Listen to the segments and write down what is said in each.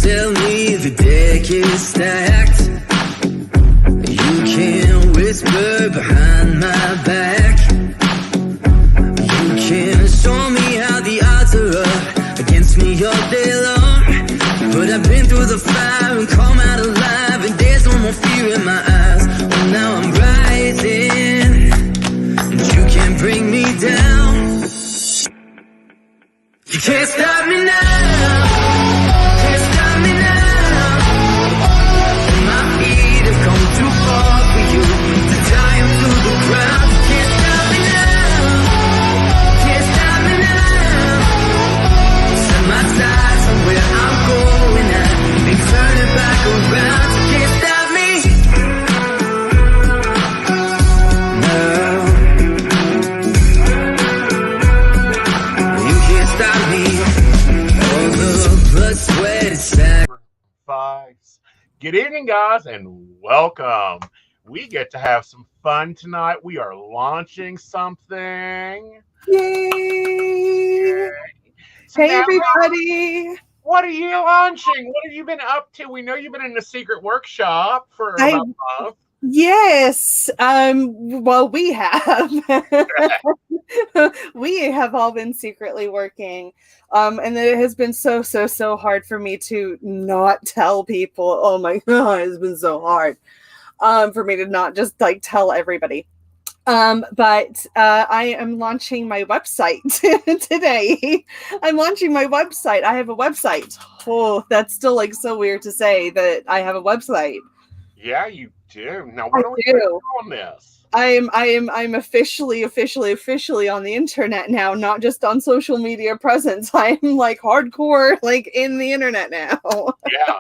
Tell me the deck is stacked. You can whisper behind my back. You can show me how the odds are up against me all day long. But I've been through the fire and come out alive, and there's no more fear in my eyes. Oh, now I'm rising, and you can't bring me down. You can't stop me now. Too far for you to tie him to the ground. You can't stop me now. Can't stop me now. Set my sights on where I'm going at and turn it back around. You can't stop me now. You can't stop me. All the blood, sweat, and sacrifice. Good evening, guys, and welcome. We get to have some fun tonight. We are launching something. Yay! So hey, now, everybody. What are you launching? What have you been up to? We know you've been in the secret workshop for about a month. Yes. Well, we have. We have all been secretly working. And it has been so hard for me to not tell people. Oh my God, it's been so hard for me to not just like tell everybody. But I am launching my website today. I'm launching my website. I have a website. Oh, that's still like so weird to say that I have a website. Yeah, you do. Now, what are we doing on this? I'm officially on the internet now, not just on social media presence. I'm like hardcore, like in the internet now. Yeah.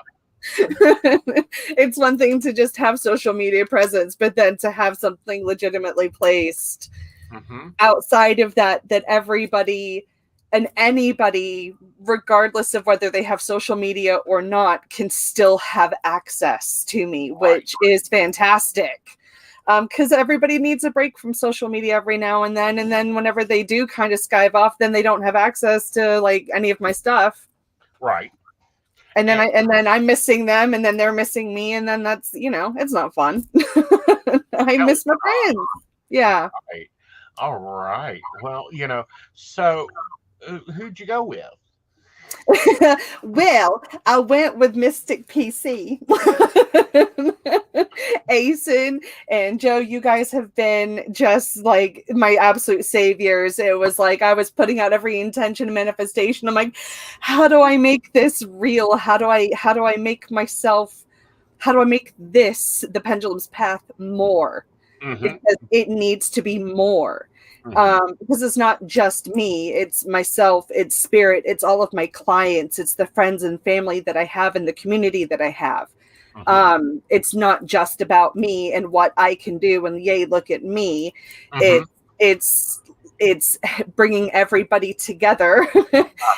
It's one thing to just have social media presence, but then to have something legitimately placed outside of that everybody and anybody, regardless of whether they have social media or not, can still have access to me, which is fantastic. Because everybody needs a break from social media every now and then whenever they do kind of skive off, then they don't have access to like any of my stuff. Right. And then I'm missing them, and then they're missing me, and then that's, it's not fun. I miss my friends. Yeah. Right. All right. Well, so who'd you go with? Well, I went with Mystic PC. Asen and Joe, you guys have been just like my absolute saviors. It was like I was putting out every intention and manifestation. I'm like, how do I make this real? How do I make this the Pendulum's path more? Because it needs to be more. Because it's not just me, it's myself, it's spirit, it's all of my clients, it's the friends and family that I have and the community that I have. It's not just about me and what I can do and yay, look at me. It's bringing everybody together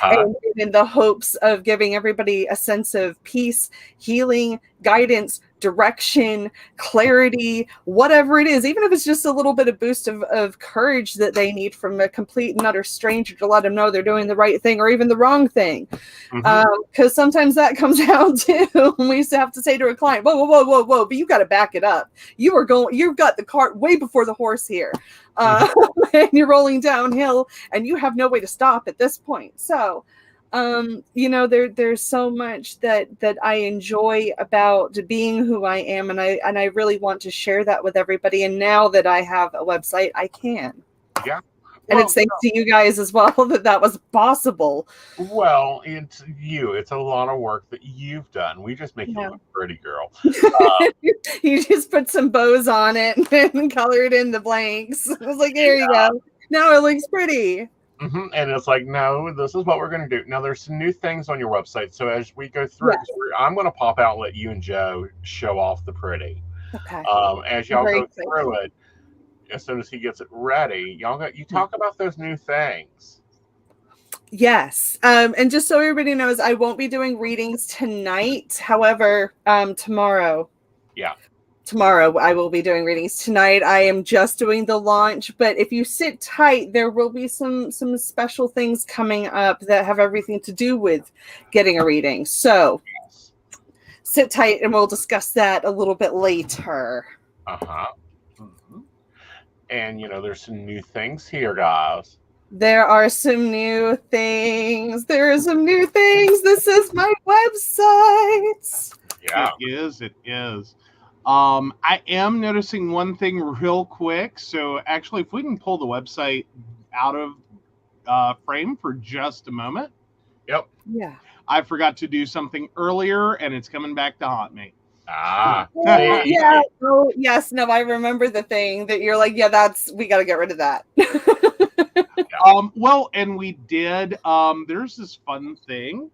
and in the hopes of giving everybody a sense of peace, healing, guidance, direction, clarity, whatever it is, even if it's just a little bit of boost of courage that they need from a complete and utter stranger to let them know they're doing the right thing or even the wrong thing. Because sometimes that comes down to when we used to have to say to a client, whoa, but you got to back it up. You've got the cart way before the horse here. And you're rolling downhill and you have no way to stop at this point. So there's so much that I enjoy about being who I am, and I really want to share that with everybody. And now that I have a website, I can. Yeah. And it's thanks to you guys as well that was possible. Well, it's a lot of work that you've done. We just make you look pretty, girl. You just put some bows on it and colored in the blanks. I was like, here you go. Now it looks pretty. And it's like, no, this is what we're going to do. Now, there's some new things on your website. So as we go through, I'm going to pop out and let you and Joe show off the pretty. Okay. As y'all go through it, as soon as he gets it ready, you talk about those new things. Yes. And just so everybody knows, I won't be doing readings tonight. However, tomorrow. Yeah. tomorrow I will be doing readings. Tonight I am just doing the launch, but if you sit tight, there will be some special things coming up that have everything to do with getting a reading. So sit tight and we'll discuss that a little bit later. And there's some new things here, guys. There are some new things. This is my website. Yeah. It is. I am noticing one thing real quick. So actually, if we can pull the website out of frame for just a moment. Yep. Yeah. I forgot to do something earlier, and it's coming back to haunt me. Yeah. Oh, yes. No, I remember the thing that you're like, yeah, we got to get rid of that. Well, and we did. There's this fun thing.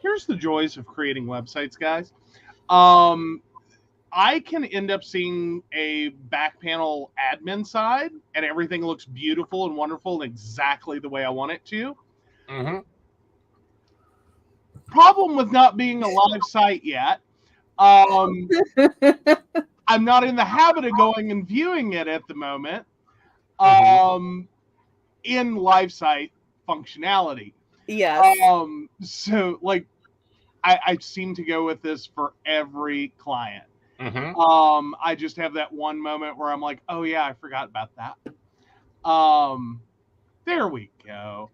Here's the joys of creating websites, guys. I can end up seeing a back panel admin side, and everything looks beautiful and wonderful and exactly the way I want it to. Mm-hmm. Problem with not being a live site yet. I'm not in the habit of going and viewing it at the moment. In live site functionality. Yes. So I seem to go with this for every client. Mm-hmm. I just have that one moment where I'm like, oh yeah, I forgot about that. There we go.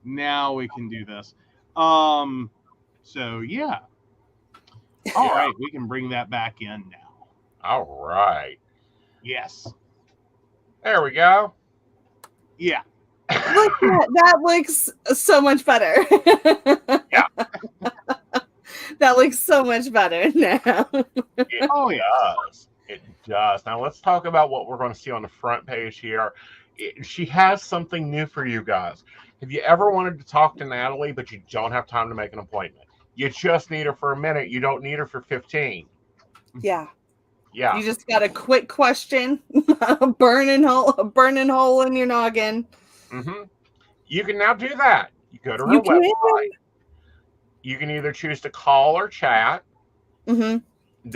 Now we can do this. So yeah. All right, we can bring that back in now. All right. Yes. There we go. Yeah. Look, that looks so much better. Yeah. That looks so much better now. It does. It does. Now let's talk about what we're going to see on the front page here. She has something new for you guys. Have you ever wanted to talk to Natalie, but you don't have time to make an appointment? You just need her for a minute. You don't need her for 15. Yeah. Yeah. You just got a quick question, a burning hole in your noggin. Mm-hmm. You can now do that. You go to her website. You can either choose to call or chat. Mm-hmm.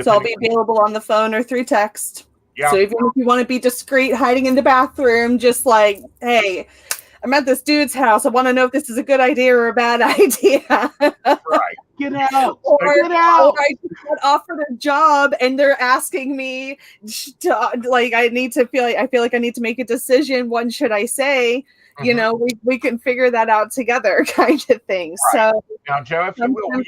So I'll be available on the phone or through text. Yeah. So even if you want to be discreet, hiding in the bathroom, just like, hey, I'm at this dude's house. I want to know if this is a good idea or a bad idea. Right. Get out. Or I just got offered a job and they're asking me to, I feel like I need to make a decision. What should I say? Mm-hmm. We can figure that out together, kind of thing. Right. So now, Joe, if you will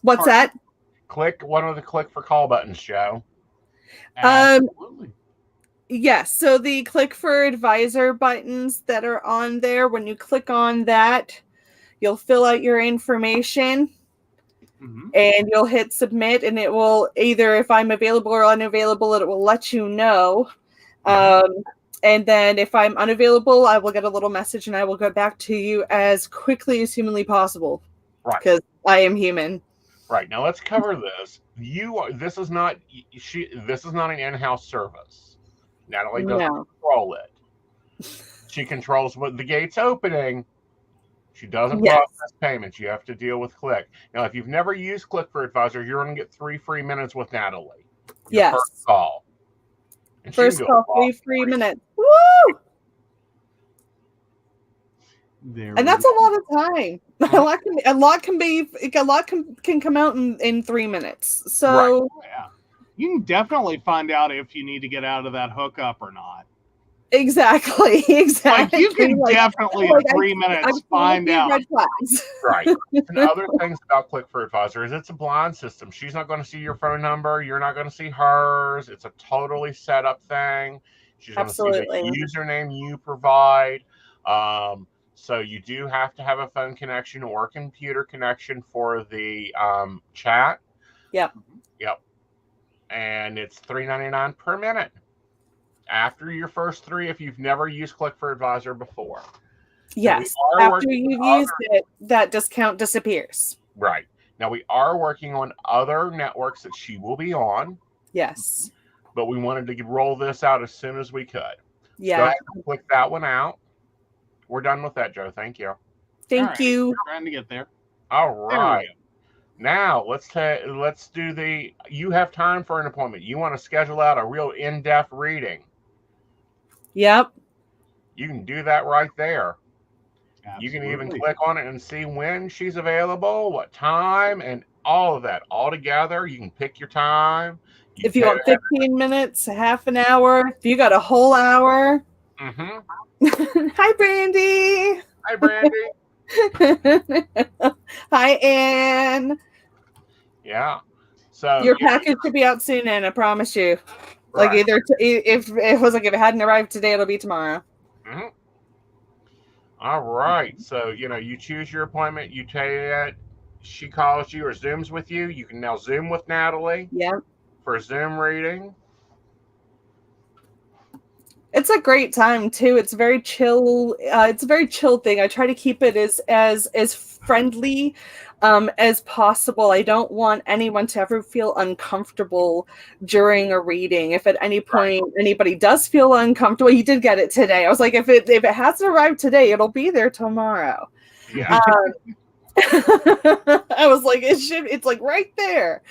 what's that? Click one of the click for call buttons, Joe. Absolutely. Yes. So the click for advisor buttons that are on there, when you click on that, you'll fill out your information. Mm-hmm. And you'll hit submit, and it will either, if I'm available or unavailable, it will let you know. And then if I'm unavailable, I will get a little message and I will go back to you as quickly as humanly possible. Right. Because I am human. Right. Now let's cover this. This is not an in-house service. Natalie doesn't control it. She controls the gate's opening. She doesn't process payments. You have to deal with Click. Now, if you've never used Click for Advisor, you're going to get 3 free minutes with Natalie. Your first call. And first call, 3 free minutes. Woo! And that's a lot of time. A lot can come out in 3 minutes. So right. Yeah. You can definitely find out if you need to get out of that hookup or not. Exactly. Like you can definitely in 3 minutes find out. Right. And other things about Click for Advisor is it's a blind system. She's not going to see your phone number. You're not going to see hers. It's a totally set up thing. She's going to see the username you provide. So you do have to have a phone connection or a computer connection for the chat. Yep. And it's $3.99 per minute. After your first 3, if you've never used Click for Advisor before. Yes. After you've used it, that discount disappears. Right. Now, we are working on other networks that she will be on. Yes. But we wanted to roll this out as soon as we could. Yeah. Go ahead and click that one out. We're done with that, Joe. Thank you. Thank you. Trying to get there. All right. Now let's do the. You have time for an appointment. You want to schedule out a real in-depth reading. Yep. You can do that right there. Absolutely. You can even click on it and see when she's available, what time, and all of that all together. You can pick your time. If you want 15 minutes, half an hour, if you got a whole hour. Mm-hmm. Hi, Brandy. Hi, Brandy. Hi, Ann. Yeah. So your package should be out soon, Ann. I promise you. Right. Like either if it was like if it hadn't arrived today, it'll be tomorrow. Mm-hmm. All right. So you choose your appointment. You take it. She calls you or Zooms with you. You can now Zoom with Natalie. Yep. For a Zoom reading. It's a great time too. It's very chill. It's a very chill thing. I try to keep it as friendly as possible. I don't want anyone to ever feel uncomfortable during a reading. If at any point anybody does feel uncomfortable, you did get it today. I was like, if it hasn't arrived today, it'll be there tomorrow. Yeah. I was like, it's like right there.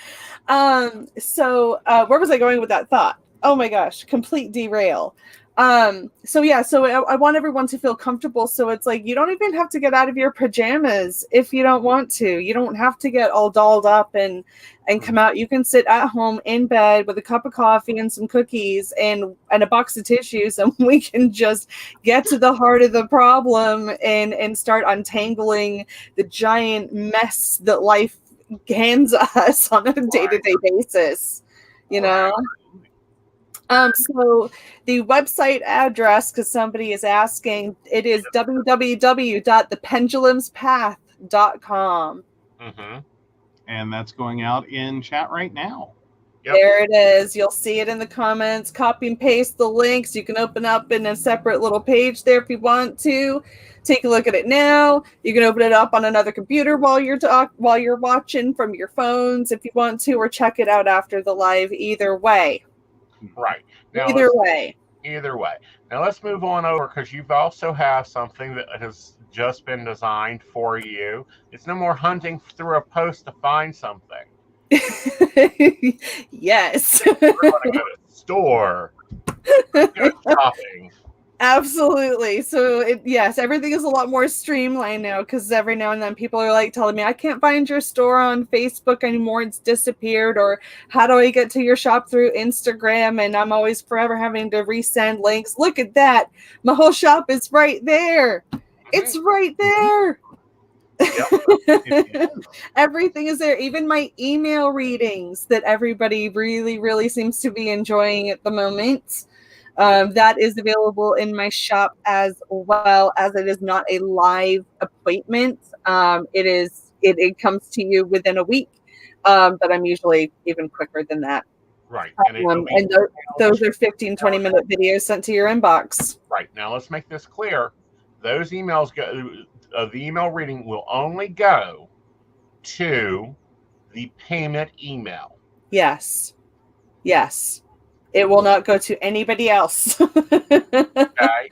So where was I going with that thought? Oh my gosh, complete derail. So I want everyone to feel comfortable. So it's like, you don't even have to get out of your pajamas if you don't want to. You don't have to get all dolled up and come out. You can sit at home in bed with a cup of coffee and some cookies and a box of tissues, and we can just get to the heart of the problem and start untangling the giant mess that life hands us on a day-to-day basis, So the website address, because somebody is asking, it is www.thependulumspath.com. Mm-hmm. And that's going out in chat right now. Yep. There it is. You'll see it in the comments. Copy and paste the links. You can open up in a separate little page there if you want to. Take a look at it now. You can open it up on another computer while you're watching from your phones if you want to, or check it out after the live. Either way. Right. Now, Either way. Now let's move on over, because you've also have something that has just been designed for you. It's no more hunting through a post to find something. Yes. We're going to go to the store. Go shopping. Absolutely. So yes, everything is a lot more streamlined now, because every now and then people are like telling me, I can't find your store on Facebook anymore. It's disappeared. Or how do I get to your shop through Instagram? And I'm always forever having to resend links. Look at that. My whole shop is right there. It's right there. Yep. Everything is there. Even my email readings that everybody really, really seems to be enjoying at the moment. That is available in my shop, as well as it is not a live appointment. It comes to you within a week, but I'm usually even quicker than that. Right. And those are 15, 20-minute videos sent to your inbox. Right. Now let's make this clear. Those emails the email reading will only go to the payment email. Yes. It will not go to anybody else. Okay.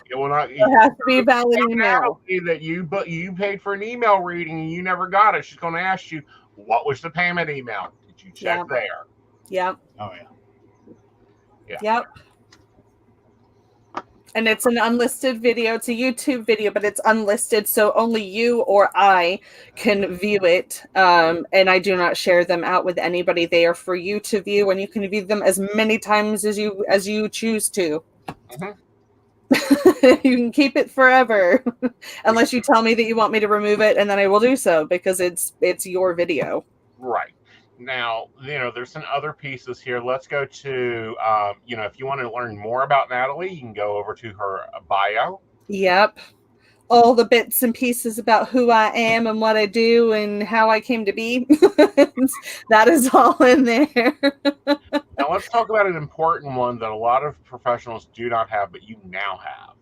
It will not. It has to be a valid email. That you paid for an email reading and you never got it. She's going to ask you, what was the payment email? Did you check there? Yep. Oh yeah. Yep. And it's an unlisted video. It's a YouTube video, but it's unlisted, so only you or I can view it. And I do not share them out with anybody. They are for you to view, and you can view them as many times as you choose to. Mm-hmm. You can keep it forever, unless you tell me that you want me to remove it, and then I will do so, because it's your video. Right. Now, there's some other pieces here. Let's go to, if you want to learn more about Natalie, you can go over to her bio. Yep. All the bits and pieces about who I am and what I do and how I came to be. That is all in there. Now, let's talk about an important one that a lot of professionals do not have, but you now have.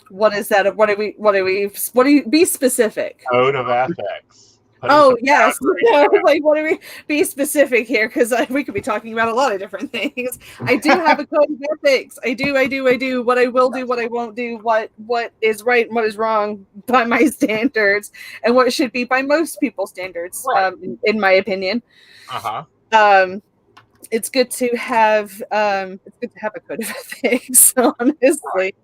What is that? What do we be specific? Code of ethics. Oh, yes. Like, what do we be specific here? Because we could be talking about a lot of different things. I do have a code of ethics. I do. What I will do, what I won't do, what is right and what is wrong by my standards, and what should be by most people's standards, Right. in my opinion. It's good to have a code of ethics, honestly. Right.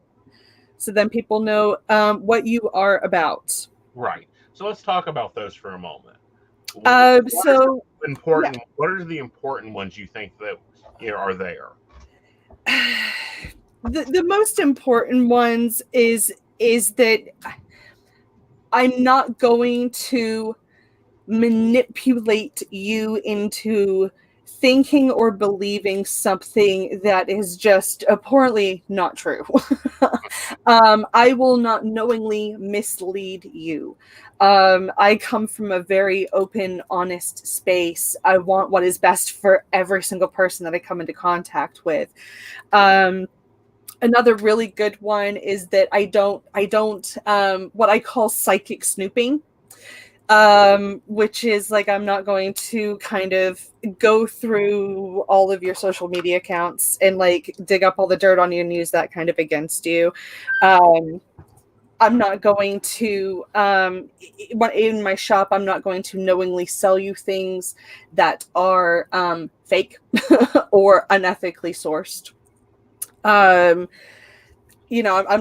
So then people know what you are about. Right. So let's talk about those for a moment. What are the important ones you think that are there? The most important ones is that I'm not going to manipulate you into thinking or believing something that is just abhorrently not true. I will not knowingly mislead you. I come from a very open, honest space. I want what is best for every single person that I come into contact with. Another really good one is that I don't what I call psychic snooping. Which is like, I'm not going to kind of go through all of your social media accounts and like dig up all the dirt on you and use that kind of against you. I'm not going to, in my shop, I'm not going to knowingly sell you things that are fake or unethically sourced. I'm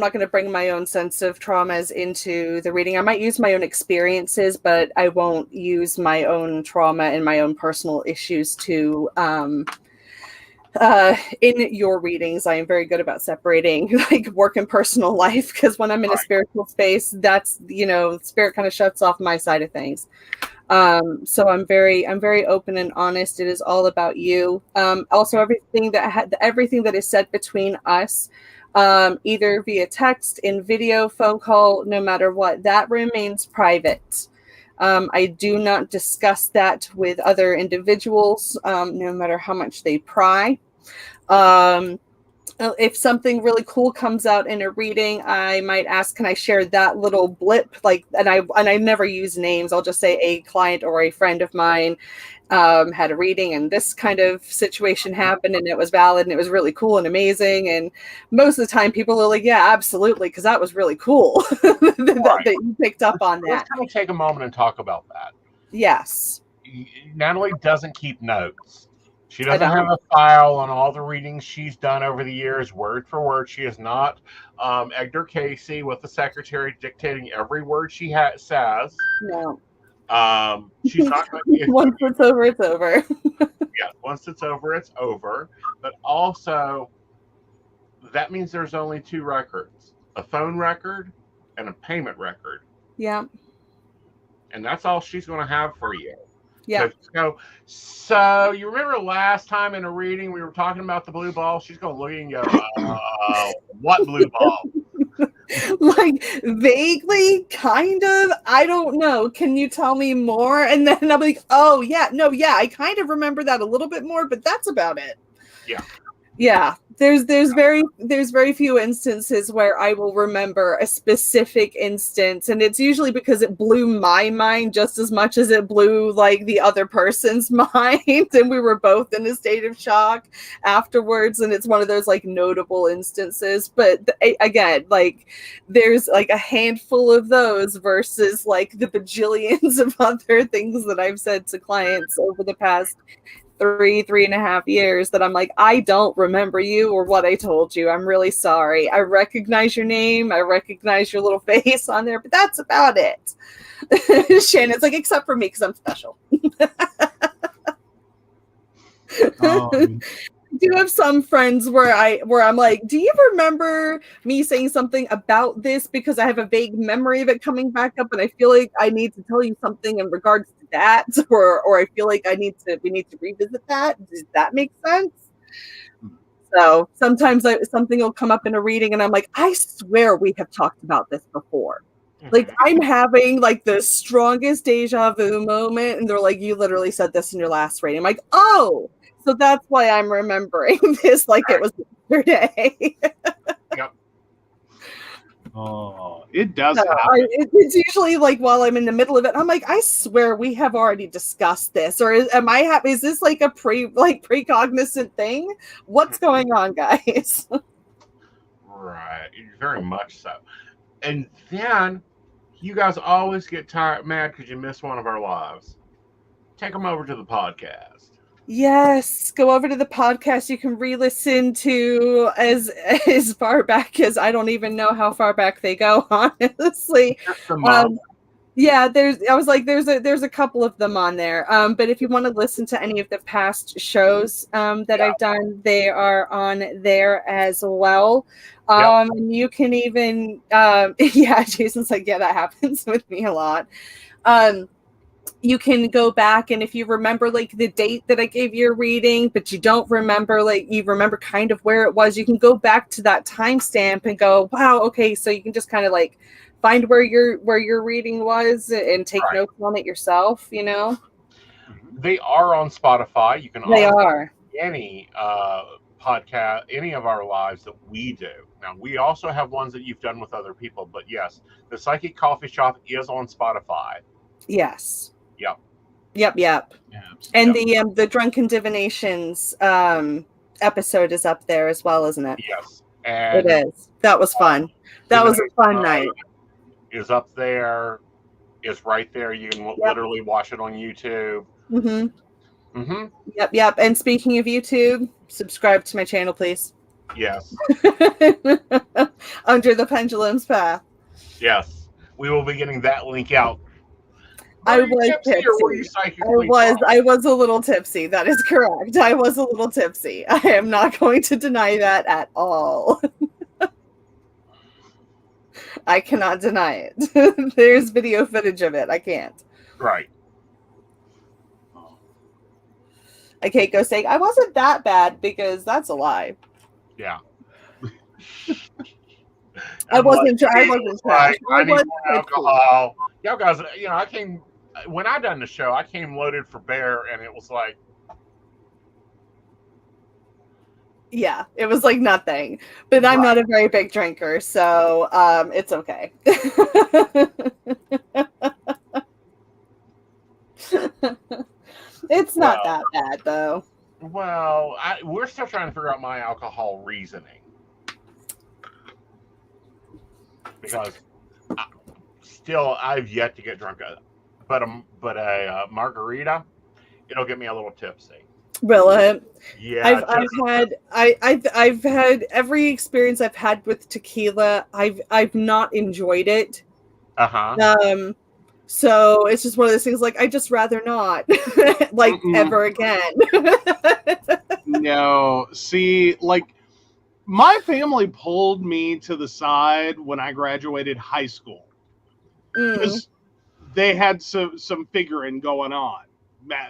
not going to bring my own sense of traumas into the reading. I might use my own experiences, but I won't use my own trauma and my own personal issues to in your readings. I am very good about separating like work and personal life, because when I'm in a spiritual space, that's, spirit kind of shuts off my side of things. So I'm very open and honest. It is all about you. Also, everything that is said between us, either via text, in video, phone call, no matter what, that remains private. I do not discuss that with other individuals, no matter how much they pry. If something really cool comes out in a reading, I might ask, can I share that little blip? And I never use names. I'll just say a client or a friend of mine had a reading and this kind of situation happened and it was valid and it was really cool and amazing. And most of the time people are like, yeah, absolutely, because that was really cool that you picked up on that. Let's kind of take a moment and talk about that. Yes. Natalie doesn't keep notes. She doesn't have a file on all the readings she's done over the years, word for word. She is not Edgar Casey with the secretary dictating every word she says. No. She's not going to. Once it's over, it's over. Yeah, once it's over, it's over. But also, that means there's only two records: a phone record and a payment record. Yeah. And that's all she's going to have for you. Yeah. So you remember last time in a reading we were talking about the blue ball? She's going to look and go, what blue ball? Like vaguely, kind of. I don't know. Can you tell me more? And then I'll be like, oh yeah, no, yeah, I kind of remember that a little bit more, but that's about it. Yeah. Yeah. There's very few instances where I will remember a specific instance, and it's usually because it blew my mind just as much as it blew like the other person's mind, and we were both in a state of shock afterwards, and it's one of those like notable instances. But again, like there's like a handful of those versus like the bajillions of other things that I've said to clients over the past 3.5 years that I'm like, I don't remember you or what I told you. I'm really sorry. I recognize your name. I recognize your little face on there, but that's about it. Shannon's like, except for me, because I'm special. I do have some friends where I'm like, do you remember me saying something about this? Because I have a vague memory of it coming back up, and I feel like I need to tell you something in regards to that, or I feel like we need to revisit that. Does that make sense? So sometimes something will come up in a reading, and I'm like, I swear we have talked about this before. Like I'm having like the strongest deja vu moment, and they're like, you literally said this in your last reading. I'm like, oh. So that's why I'm remembering this like it was yesterday. Yep. Oh, it does No, happen. it's usually like while I'm in the middle of it, I'm like, I swear we have already discussed this, or am I happy? Is this like a precognizant thing? What's going on, guys? Right, very much so. And then you guys always get mad because you miss one of our lives. Take them over to the podcast. Yes, go over to the podcast. You can re-listen to as far back as I don't even know how far back they go, honestly. Yeah, there's a couple of them on there. But if you want to listen to any of the past shows that I've done, they are on there as well. And you can even yeah, Jason's like, yeah, that happens with me a lot. You can go back, and if you remember like the date that I gave you a reading, but you don't remember, like you remember kind of where it was, you can go back to that timestamp and go, wow, okay, so you can just kind of like find where your reading was and take notes on it yourself, you know. They are on Spotify. You can are any podcast, any of our lives that we do. Now we also have ones that you've done with other people, but yes, the Psychic Coffee Shop is on Spotify. Yes. Yep. Yeah. And the Drunken Divinations episode is up there as well, isn't it? Yes. And it is. That was fun. That was a fun night. Is up there. Is right there. You can literally watch it on YouTube. Yep. And speaking of YouTube, subscribe to my channel, please. Yes. Under the Pendulums path. Yes. We will be getting that link out. I was a little tipsy. That is correct. I was a little tipsy. I am not going to deny that at all. I cannot deny it. There's video footage of it. I can't. Right. I can't go saying I wasn't that bad because that's a lie. Yeah. I wasn't trash. I need more alcohol. Y'all guys, when I done the show, I came loaded for bear, and it was like, yeah, it was like nothing. But I'm not a very big drinker, so it's okay. It's not that bad, though. Well, we're still trying to figure out my alcohol reasoning. Because I've yet to get drunk. But a margarita, it'll get me a little tipsy. Really? Yeah. I've had every experience I've had with tequila. I've not enjoyed it. So it's just one of those things. Like I just rather not, ever again. No, see, like my family pulled me to the side when I graduated high school because they had some figuring going on.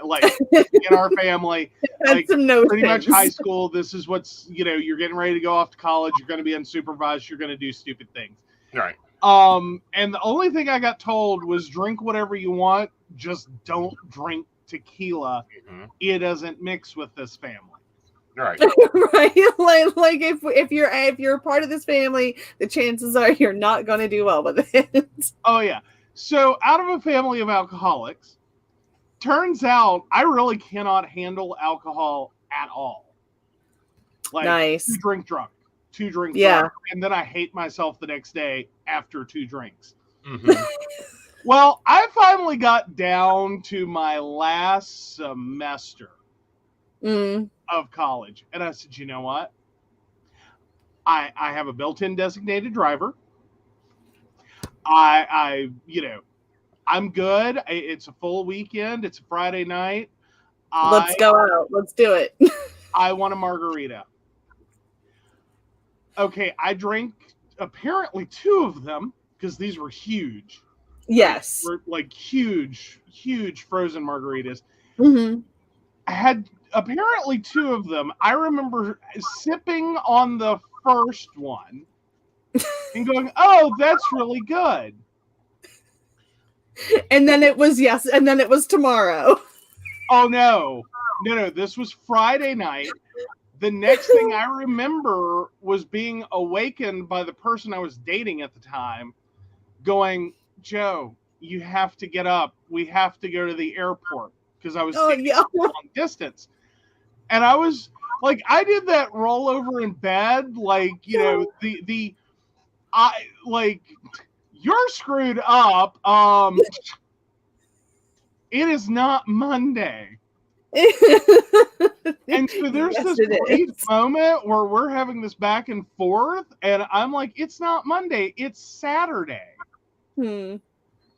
Like in our family, like pretty much high school. This is what's you're getting ready to go off to college. You're going to be unsupervised. You're going to do stupid things. Right. And the only thing I got told was drink whatever you want. Just don't drink tequila. It doesn't mix with this family. Right. Right. Like if you're part of this family, the chances are you're not going to do well with it. Oh yeah. So out of a family of alcoholics, turns out I really cannot handle alcohol at all. Like nice. Two drink drunk, and then I hate myself the next day after 2 drinks. Well, I finally got down to my last semester of college, and I said, you know what? I have a built-in designated driver. I'm good. It's a full weekend. It's a Friday night. Let's go out. Let's do it. I want a margarita. Okay, I drank apparently 2 of them because these were huge. Yes. Were like huge frozen margaritas. I had apparently 2 of them. I remember sipping on the first one and going, "Oh, that's really good." And then it was tomorrow. Oh no. This was Friday night. The next thing I remember was being awakened by the person I was dating at the time going, Joe, you have to get up. We have to go to the airport, because I was long distance. And I was like, I did that rollover in bed, like, you know, you're screwed up. It is not Monday. And so there's this brief moment where we're having this back and forth, and I'm like, it's not Monday, it's Saturday. And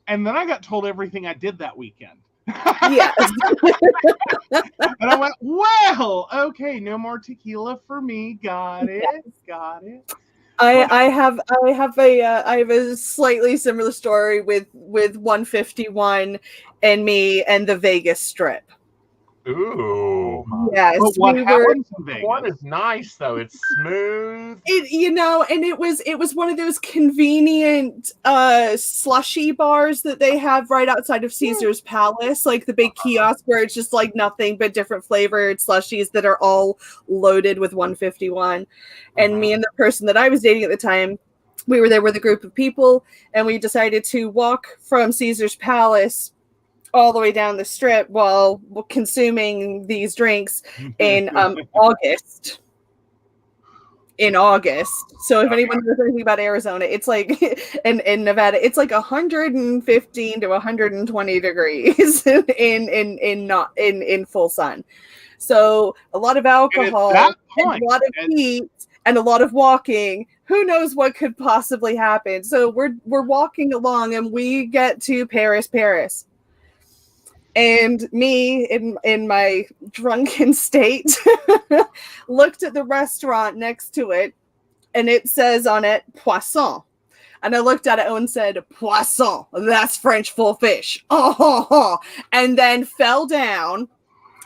then I got told everything I did that weekend. Yes. And I went, well, okay, no more tequila for me. Got it. I have a slightly similar story with 151 and me and the Vegas Strip. Ooh. Yes. But what happens in Vegas? One is nice though. It's smooth. And it was one of those convenient slushy bars that they have right outside of Caesar's Palace, like the big kiosk where it's just like nothing but different flavored slushies that are all loaded with 151. And me and the person that I was dating at the time, we were there with a group of people, and we decided to walk from Caesar's Palace all the way down the Strip while consuming these drinks in August. So if anyone knows anything about Arizona, it's like in Nevada, it's like 115 to 120 degrees in full sun. So a lot of alcohol, and a lot of heat, and a lot of walking. Who knows what could possibly happen? So we're walking along, and we get to Paris. And me, in my drunken state, looked at the restaurant next to it, and it says on it, Poisson. And I looked at it and said, Poisson, that's French full fish. And then fell down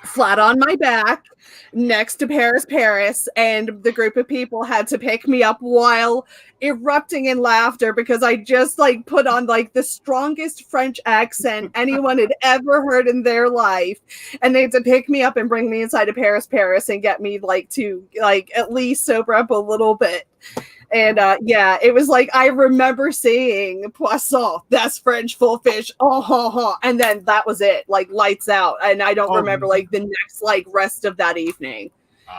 flat on my back next to Paris, and the group of people had to pick me up while erupting in laughter because I just like put on like the strongest French accent anyone had ever heard in their life, and they had to pick me up and bring me inside of Paris and get me like to like at least sober up a little bit. And it was like, I remember saying Poisson, that's French full fish. And then that was it, like lights out. And I don't remember like the next like rest of that evening.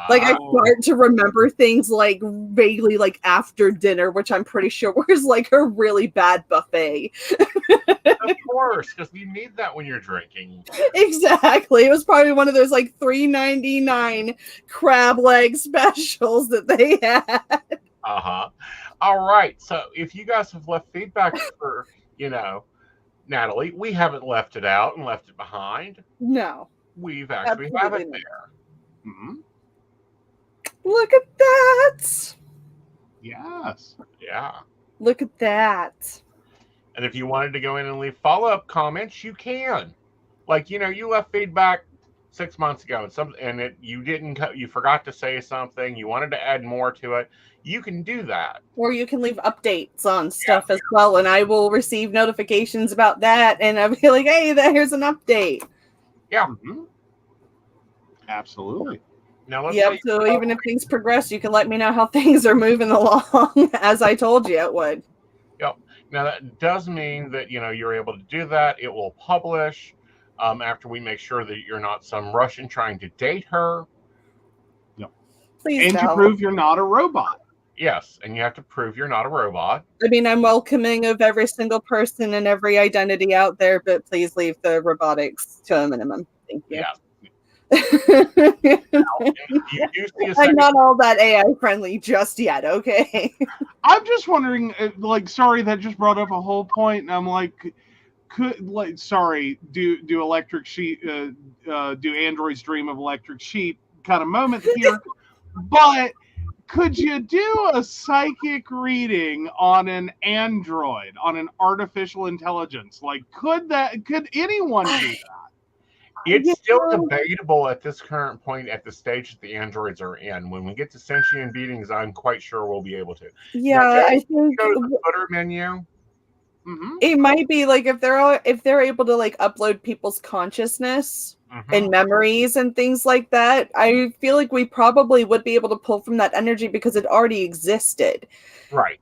Like I start to remember things like vaguely like after dinner, which I'm pretty sure was like a really bad buffet. Of course, because you need that when you're drinking. Exactly. It was probably one of those like $3.99 crab leg specials that they had. All right. So if you guys have left feedback for, Natalie, we haven't left it out and left it behind. No. We've actually have it there. Mm-hmm. Look at that. Yes. Yeah. Look at that. And if you wanted to go in and leave follow-up comments, you can. Like, you left feedback 6 months ago and you forgot to say something, you wanted to add more to it, you can do that. Or you can leave updates on stuff as well, and I will receive notifications about that, and I'll be like, hey, here's an update. Yeah. Mm-hmm. Absolutely. Now so even if things progress, you can let me know how things are moving along, as I told you it would. Yep. Now that does mean that, you're able to do that. It will publish after we make sure that you're not some Russian trying to date her. Yep. Please and to prove you're not a robot. Yes, and you have to prove you're not a robot. I mean, I'm welcoming of every single person and every identity out there, but please leave the robotics to a minimum. Thank you. Yeah. I'm not all that AI friendly just yet, okay? I'm just wondering, sorry, that just brought up a whole point, and I'm like, do electric sheep, do androids dream of electric sheep kind of moment here, but could you do a psychic reading on an android, on an artificial intelligence? Like, could anyone do that? It's still debatable at this current point, at the stage that the androids are in. When we get to sentient beings, I'm quite sure we'll be able to. Yeah, I think go to the footer menu. Mm-hmm. It might be like if they're able to like upload people's consciousness and memories and things like that, I feel like we probably would be able to pull from that energy because it already existed. Right.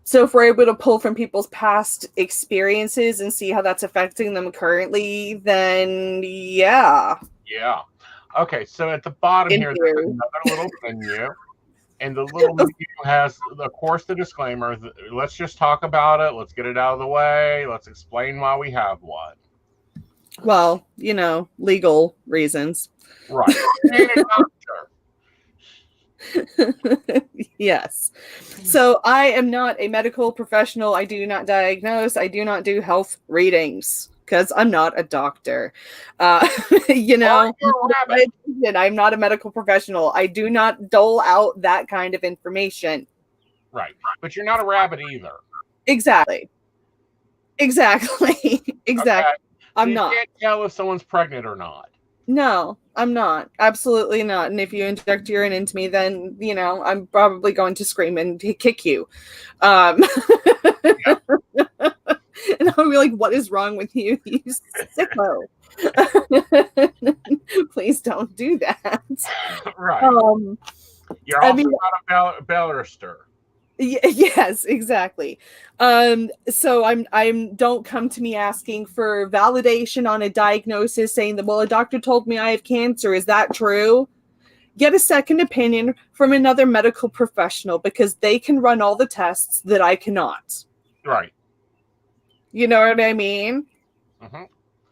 So if we're able to pull from people's past experiences and see how that's affecting them currently, then yeah. Yeah. Okay, so at the bottom In here, theory. there's another little menu. And the little menu has, of course, the disclaimer. Let's just talk about it. Let's get it out of the way. Let's explain why we have one. Well, legal reasons. Right. Yes. So I am not a medical professional. I do not diagnose. I do not do health readings because I'm not a doctor. I'm not a medical professional. I do not dole out that kind of information. Right. But you're not a rabbit either. Exactly. Okay. I'm not. You can't tell if someone's pregnant or not. No, I'm not. Absolutely not. And if you inject urine into me, then, I'm probably going to scream and kick you. Yeah. And I'll be like, what is wrong with you? You sicko. Please don't do that. Right. You're also not a barrister. Yes, exactly. So I'm don't come to me asking for validation on a diagnosis saying that, well, a doctor told me I have cancer. Is that true? Get a second opinion from another medical professional because they can run all the tests that I cannot. Right. You know what I mean? Mm-hmm.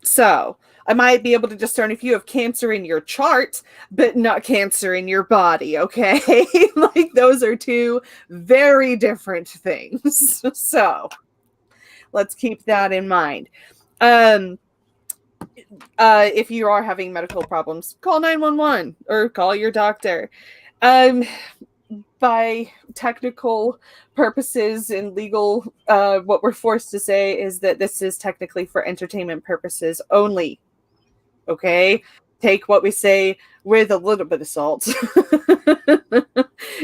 So I might be able to discern if you have cancer in your chart, but not cancer in your body, okay? Like those are two very different things. So let's keep that in mind. If you are having medical problems, call 911 or call your doctor. By technical purposes and legal, what we're forced to say is that this is technically for entertainment purposes only. Okay, take what we say with a little bit of salt.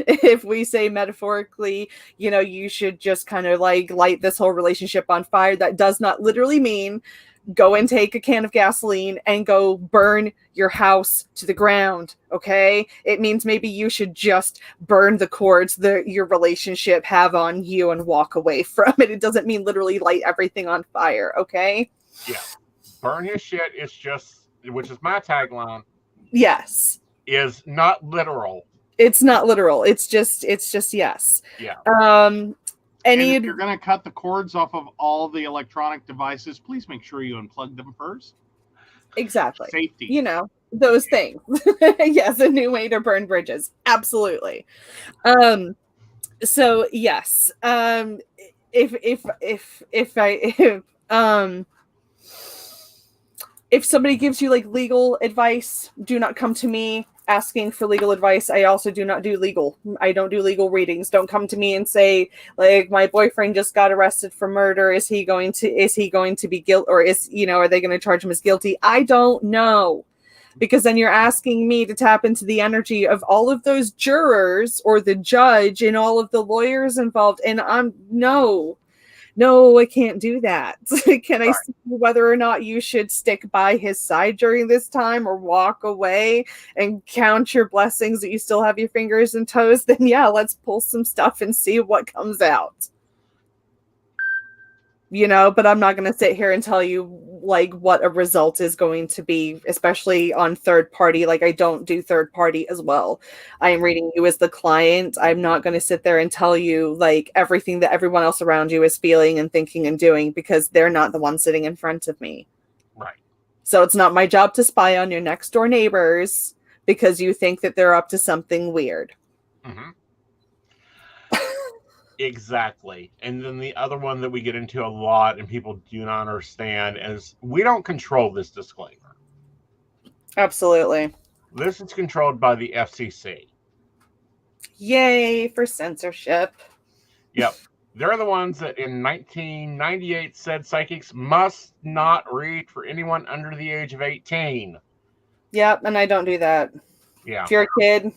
If we say metaphorically, you should just kind of like light this whole relationship on fire, that does not literally mean go and take a can of gasoline and go burn your house to the ground. Okay, it means maybe you should just burn the cords that your relationship have on you and walk away from it. It doesn't mean literally light everything on fire. Okay, yeah, burn his shit. It's just, which is my tagline. Yes. Is not literal. It's not literal. It's just yes. Yeah. And if you're going to cut the cords off of all the electronic devices, please make sure you unplug them first. Exactly. Safety. Those things. Yes, a new way to burn bridges. Absolutely. So yes. If somebody gives you like legal advice, do not come to me asking for legal advice. I also do not do legal. I don't do legal readings. Don't come to me and say like my boyfriend just got arrested for murder. Is he going to be guilty, or are they going to charge him as guilty? I don't know. Because then you're asking me to tap into the energy of all of those jurors or the judge and all of the lawyers involved. And no, I can't do that. Can I see whether or not you should stick by his side during this time or walk away and count your blessings that you still have your fingers and toes? Then yeah, let's pull some stuff and see what comes out. But I'm not going to sit here and tell you like what a result is going to be, especially on third party. Like I don't do third party as well. I am reading you as the client. I'm not going to sit there and tell you like everything that everyone else around you is feeling and thinking and doing because they're not the one sitting in front of me. Right. So it's not my job to spy on your next door neighbors because you think that they're up to something weird. Mm-hmm. Exactly. And then the other one that we get into a lot and people do not understand is we don't control this disclaimer. Absolutely. This is controlled by the FCC. Yay for censorship. Yep. They're the ones that in 1998 said psychics must not read for anyone under the age of 18. Yep, and I don't do that. Yeah. If you're a kid,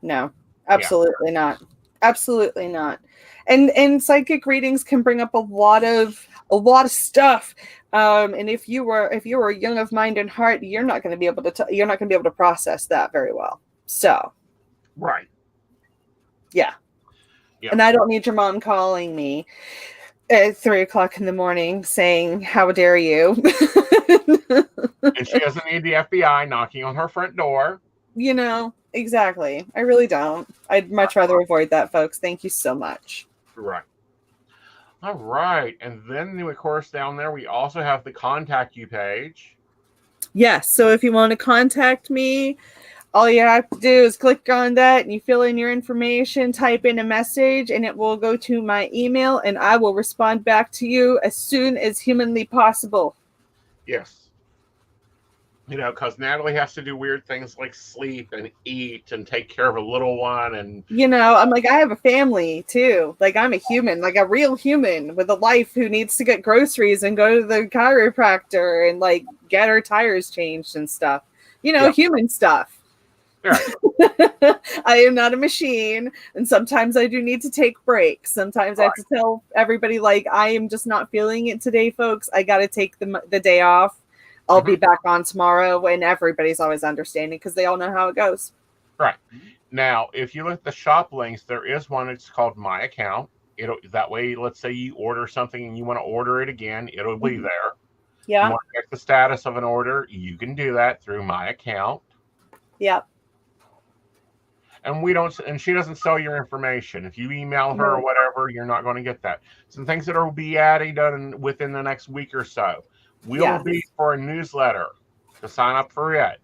no, absolutely not. Absolutely not. And psychic readings can bring up a lot of stuff. And if you were young of mind and heart, you're not going to be able to process that very well. So, right. Yeah. Yeah. And I don't need your mom calling me at 3:00 in the morning saying, "How dare you?" And she doesn't need the FBI knocking on her front door. Exactly. I really don't. I'd much rather avoid that, folks. Thank you so much. Right. All right. And then, of course, down there, we also have the contact you page. Yes. So if you want to contact me, all you have to do is click on that and you fill in your information, type in a message, and it will go to my email, and I will respond back to you as soon as humanly possible. Yes. Because Natalie has to do weird things like sleep and eat and take care of a little one. And, I'm like, I have a family too. Like, I'm a human, like a real human with a life who needs to get groceries and go to the chiropractor and like get her tires changed and stuff. Human stuff. Yeah. I am not a machine. And sometimes I do need to take breaks. Sometimes I have to tell everybody, like, I am just not feeling it today, folks. I got to take the day off. I'll be back on tomorrow, and everybody's always understanding because they all know how it goes. Right. Now, if you look at the shop links, there is one. It's called My Account. That way, let's say you order something and you want to order it again, it'll be there. Yeah. You want to check the status of an order, you can do that through My Account. Yep. And she doesn't sell your information. If you email her or whatever, you're not going to get that. Some things that will be added within the next week or so. Will be for a newsletter to sign up for it.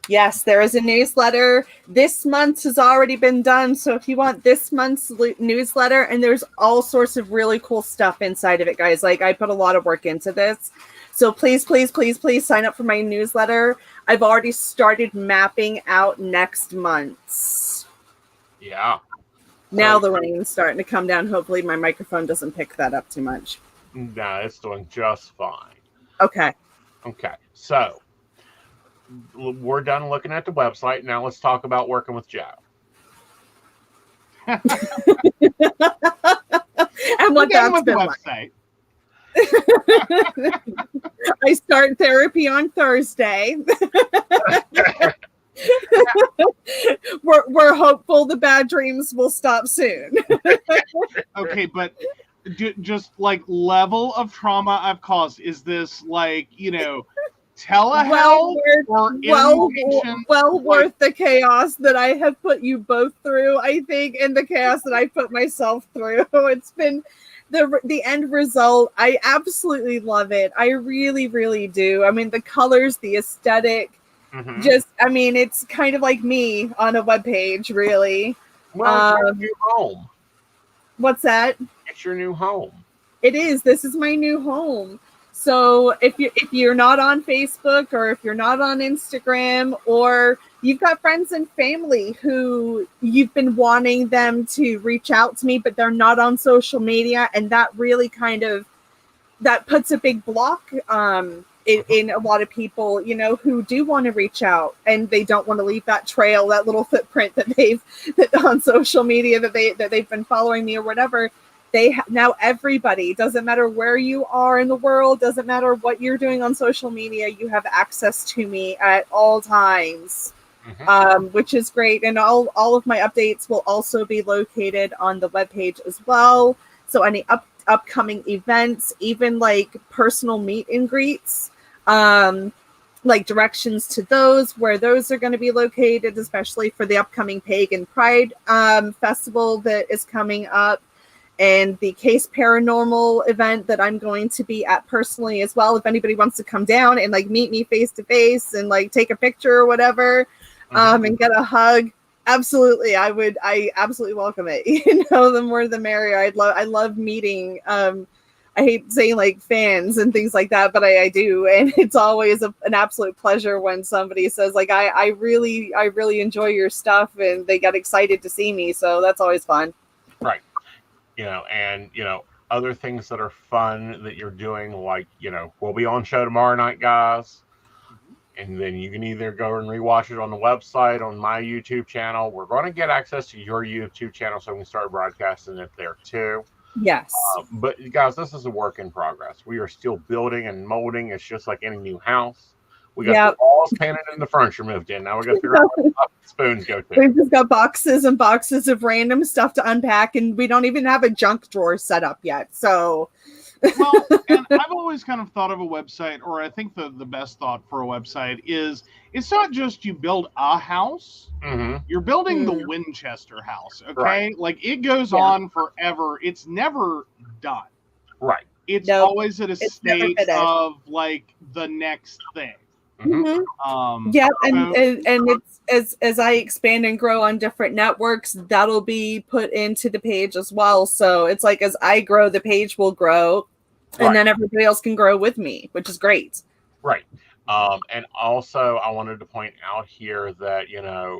Yes, there is a newsletter. This month has already been done. So if you want this month's newsletter, and there's all sorts of really cool stuff inside of it, guys. Like, I put a lot of work into this. So please, please, please, please sign up for my newsletter. I've already started mapping out next month's. Yeah. Now the rain's starting to come down. Hopefully my microphone doesn't pick that up too much. No, it's doing just fine. Okay. So we're done looking at the website. Now let's talk about working with Joe. And what that's been website. Like. I start therapy on Thursday. We're hopeful the bad dreams will stop soon. Okay, but just like level of trauma I've caused, is this like, telehealth well worth the chaos that I have put you both through, I think, and the chaos that I put myself through. It's been the end result. I absolutely love it. I really, really do. I mean, the colors, the aesthetic, it's kind of like me on a webpage, really. Well, it's your new home. What's that? It's your new home. It is. This is my new home. So if you're not on Facebook, or if you're not on Instagram, or you've got friends and family who you've been wanting them to reach out to me, but they're not on social media, and that really that puts a big block in a lot of people, who do want to reach out, and they don't want to leave that trail, that little footprint that on social media that they've been following me or whatever. Now everybody, doesn't matter where you are in the world, doesn't matter what you're doing on social media, you have access to me at all times, which is great. And all of my updates will also be located on the webpage as well. So any upcoming events, even like personal meet and greets, like directions to those, where those are going to be located, especially for the upcoming Pagan Pride festival that is coming up, and the Case Paranormal event that I'm going to be at personally as well. If anybody wants to come down and like meet me face to face and like take a picture or whatever, and get a hug, absolutely, I absolutely welcome it. The more the merrier. I love meeting. I hate saying like fans and things like that, but I do. And it's always an absolute pleasure when somebody says like, I really enjoy your stuff, and they get excited to see me. So that's always fun. Right. And other things that are fun that you're doing, like, we'll be on show tomorrow night, guys. And then you can either go and rewatch it on the website, on my YouTube channel. We're going to get access to your YouTube channel so we can start broadcasting it there too. Yes. But guys, this is a work in progress. We are still building and molding. It's just like any new house. We got the walls painted and the furniture moved in. Now we got to figure out where the spoons go to. We've just got boxes and boxes of random stuff to unpack, and we don't even have a junk drawer set up yet. So, well, and I've always kind of thought of a website, or I think the best thought for a website is it's not just you build a house, you're building the Winchester house, okay? Right. Like it goes on forever. It's never done. Right. It's always at a state of like the next thing. And it's as I expand and grow on different networks, that'll be put into the page as well. So it's like as I grow, the page will grow, and then everybody else can grow with me, which is great. Right. And also I wanted to point out here that,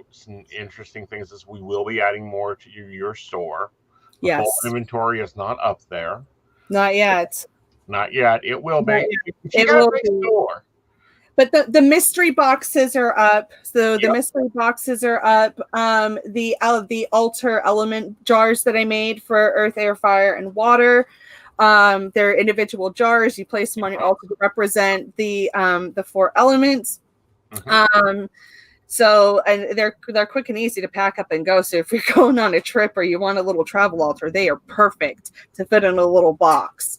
some interesting things is we will be adding more to your store. The full inventory is not up there. Not yet. Not yet. It will be. It will be. Store. But the mystery boxes are up. So the mystery boxes are up. The altar element jars that I made for earth, air, fire, and water. They're individual jars. You place them on your altar to represent the 4 elements. So and they're quick and easy to pack up and go. So if you're going on a trip or you want a little travel altar, they are perfect to fit in a little box.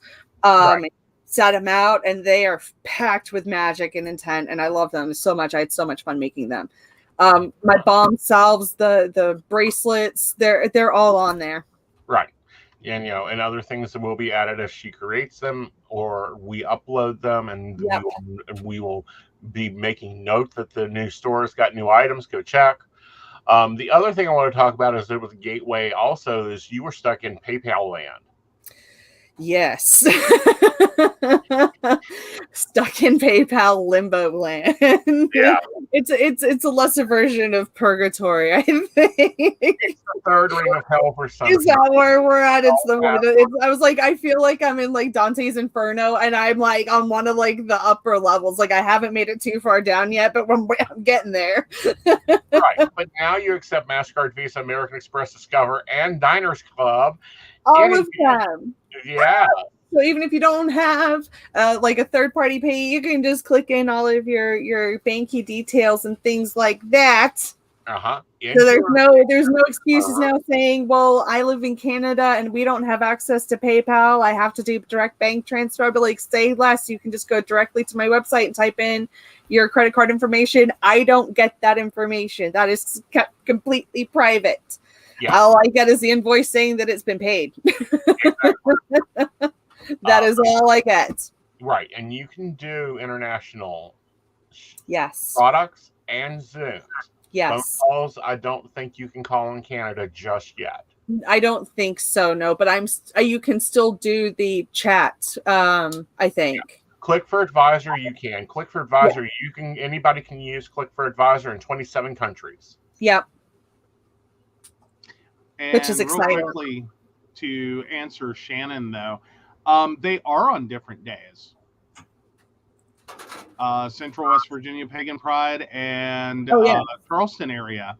Set them out, and they are packed with magic and intent, and I love them so much. I had so much fun making them. My balm salves, the bracelets, they're all on there. Right. And and other things that will be added if she creates them or we upload them, and we will be making note that the new store has got new items. Go check. The other thing I want to talk about is that with Gateway also is you were stuck in PayPal land. Yes. Stuck in PayPal limbo land. Yeah. It's a lesser version of purgatory, I think. It's the third ring of hell for some. Is that where we're at? I was like, I feel like I'm in like Dante's Inferno, and I'm like on one of like the upper levels. Like I haven't made it too far down yet, but I'm getting there. Right. But now you accept MasterCard, Visa, American Express, Discover, and Diners Club. All of them. Yeah. So even if you don't have like a third-party pay, you can just click in all of your banky details and things like that. So there's no excuses now saying, well, I live in Canada and we don't have access to PayPal. I have to do direct bank transfer. But like, say less, you can just go directly to my website and type in your credit card information. I don't get that information. That is kept completely private. Yeah. All I get is the invoice saying that it's been paid. That is all I get. Right. And you can do international products and Zoom. Yes. Phone calls, I don't think you can call in Canada just yet. I don't think so, no. But you can still do the chat, I think. Yeah. Click for Advisor, you can. Click for Advisor, anybody can use Click for Advisor in 27 countries. Yep. And which is exciting. Real quickly, to answer Shannon, though, they are on different days. Central West Virginia Pagan Pride and Charleston area.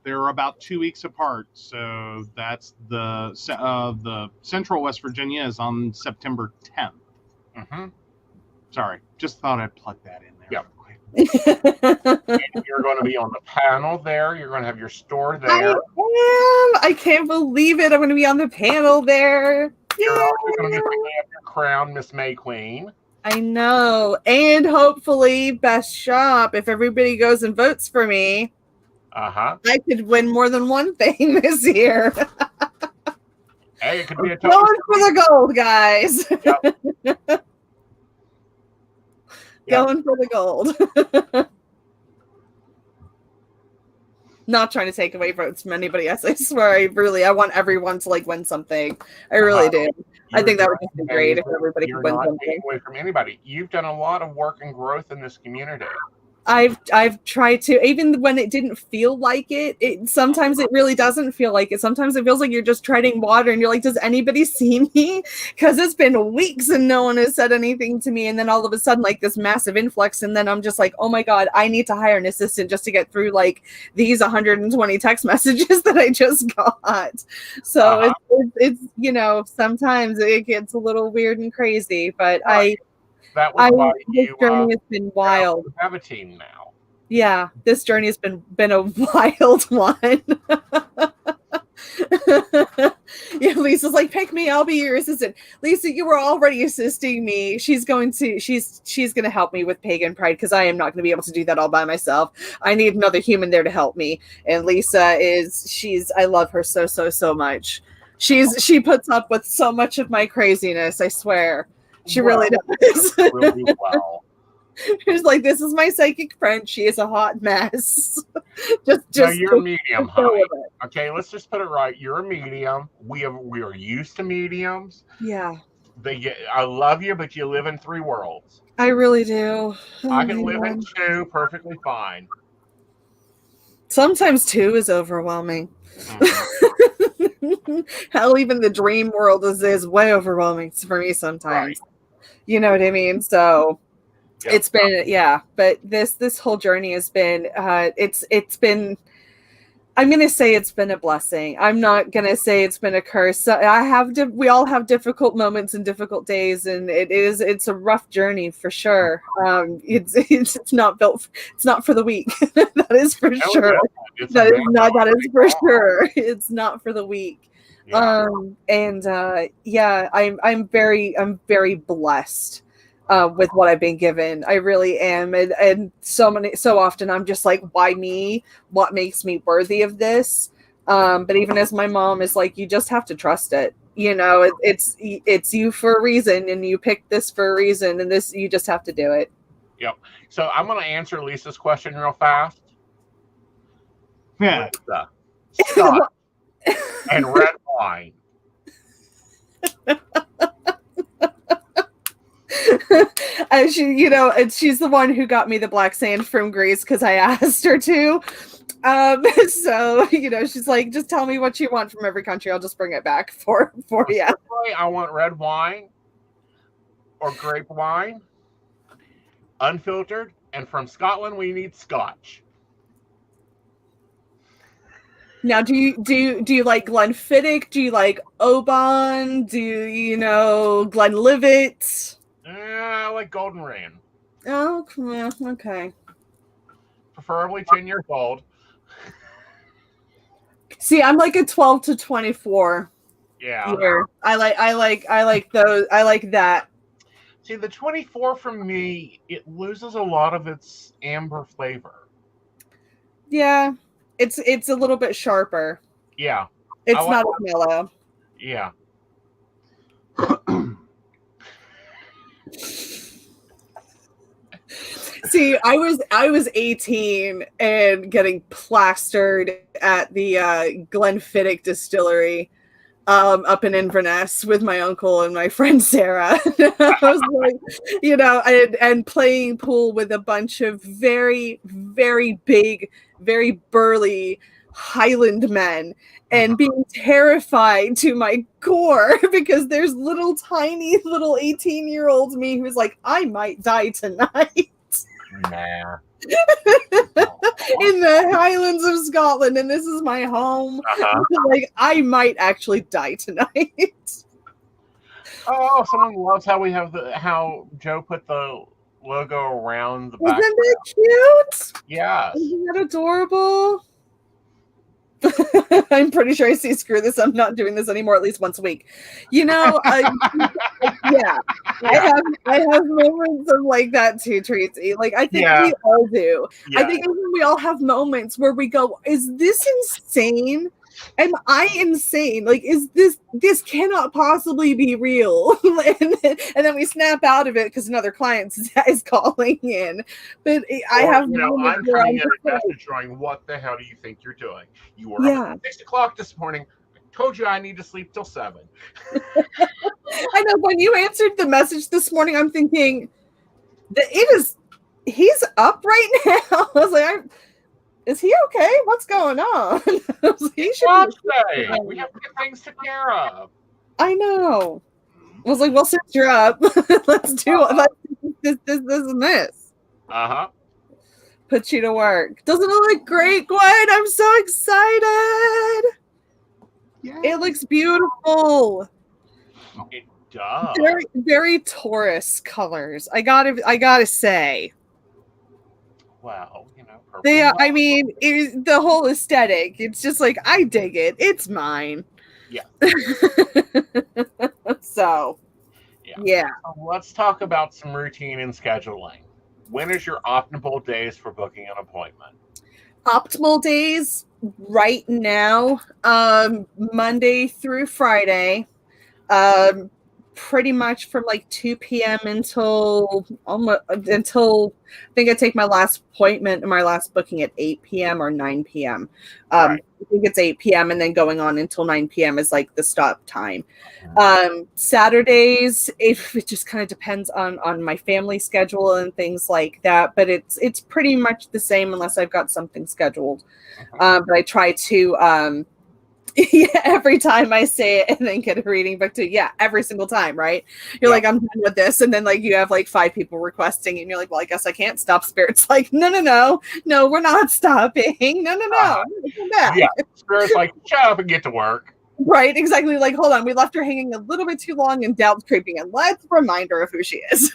They're about 2 weeks apart. So that's the Central West Virginia is on September 10th. Sorry, just thought I'd plug that in there. Yep. And you're going to be on the panel there. You're going to have your store there. I can't believe it. I'm going to be on the panel there. You're also going to be bringing up your crown, Miss May Queen. I know. And hopefully best shop. If everybody goes and votes for me, I could win more than one thing this year. Hey, it could be a going for the gold, guys. Yep. Going for the gold. Not trying to take away votes from anybody else. I swear, I want everyone to like win something. I really do. I think that would be great if everybody could win something. Away from anybody. You've done a lot of work and growth in this community. I've tried to, even when it didn't feel like it sometimes it really doesn't feel like it. Sometimes it feels like you're just treading water and you're like, does anybody see me? Because it's been weeks and no one has said anything to me. And then all of a sudden, like this massive influx. And then I'm just like, oh my God, I need to hire an assistant just to get through like these 120 text messages that I just got. So it's you know, sometimes it gets a little weird and crazy, but that was why this journey has been wild. You have a team now. Yeah, this journey has been a wild one. Yeah, Lisa's like, pick me, I'll be your assistant. Lisa, you were already assisting me. She's gonna help me with pagan pride because I am not gonna be able to do that all by myself. I need another human there to help me. And Lisa I love her so much. She puts up with so much of my craziness, I swear. She really does. Really well. She's like, this is my psychic friend. She is a hot mess. No, you're a medium, honey. Okay, let's just put it right. You're a medium. We are used to mediums. Yeah. I love you, but you live in 3 worlds. I really do. I can live in 2 perfectly fine. Sometimes 2 is overwhelming. Hell, even the dream world is way overwhelming for me sometimes. Right. You know what I mean? So yep. It's been, but this whole journey has been, it's been, I'm going to say it's been a blessing. I'm not going to say it's been a curse. We all have difficult moments and difficult days, and it's a rough journey for sure. It's not for the weak. That is for sure. That is for sure. It's not for the weak. Yeah. I'm very blessed with what I've been given. I really am. And so often I'm just like, why me? What makes me worthy of this? But even as my mom is like, you just have to trust it. You know, it's you for a reason, and you picked this for a reason, and this, you just have to do it. Yep. So I'm going to answer Lisa's question real fast. Yeah. Scott and red wine. And she's the one who got me the black sand from Greece because I asked her to. So she's like, just tell me what you want from every country. I'll just bring it back for you. I want red wine or grape wine, unfiltered, and from Scotland we need Scotch. Now, do you like Glenfiddich? Do you like Oban? Do you Glenlivet? I like Golden Rain. Oh, okay. Preferably 10 years old. See, I'm like a 12 to 24. Yeah. Year. I like those. I like that. See, the 24 for me, it loses a lot of its amber flavor. Yeah. It's a little bit sharper. Yeah. It's not as mellow. Yeah. See, I was 18 and getting plastered at the Glenfiddich distillery up in Inverness with my uncle and my friend Sarah. I was like, and playing pool with a bunch of very, very big, very burly Highland men, and being terrified to my core because there's tiny little 18-year-old me who's like, I might die tonight. Nah. In the Highlands of Scotland, and this is my home. Like, I might actually die tonight. Oh, someone loves how Joe put the logo around the back. Isn't it cute? Yes. Isn't that adorable? I'm pretty sure I see screw this. I'm not doing this anymore at least once a week. Yeah. I have moments of like that too, Tracy. Like, I think we all do. Yeah. I think we all have moments where we go, is this insane? Am I insane? Like, is this cannot possibly be real? and then we snap out of it because another client is calling in. But I have I'm coming in a message going, what the hell do you think you're doing? You were up at 6 o'clock this morning. I told you I need to sleep till 7. I know, when you answered the message this morning, I'm thinking that it he's up right now. I was like, is he okay? What's going on? I was like, he should be we have to get things taken care of. I know. I was like, well, since you're up, let's do this and this. Put you to work. Doesn't it look great, Gwen? I'm so excited. Yeah. It looks beautiful. It does. Very, very Taurus colors. I gotta say. Wow, you know. I mean, the whole aesthetic. It's just like I dig it. It's mine. Yeah. So. Yeah. So let's talk about some routine and scheduling. When is your optimal days for booking an appointment? Optimal days right now, Monday through Friday, pretty much from like 2 p.m. until I think I take my last appointment and my last booking at 8 p.m. or 9 p.m. Right. I think it's 8 p.m. and then going on until 9 p.m. is like the stop time. Saturdays, it just kind of depends on my family schedule and things like that, but it's pretty much the same unless I've got something scheduled. But I try to every time I say it and then get a reading book too. Yeah, every single time, right? You're like, I'm done with this. And then like you have like 5 people requesting and you're like, well, I guess I can't stop. Spirit's like, no, we're not stopping. No. Yeah, Spirit's like, shut up and get to work. Right, exactly. Like, hold on, we left her hanging a little bit too long and doubt's creeping in. Let's remind her of who she is.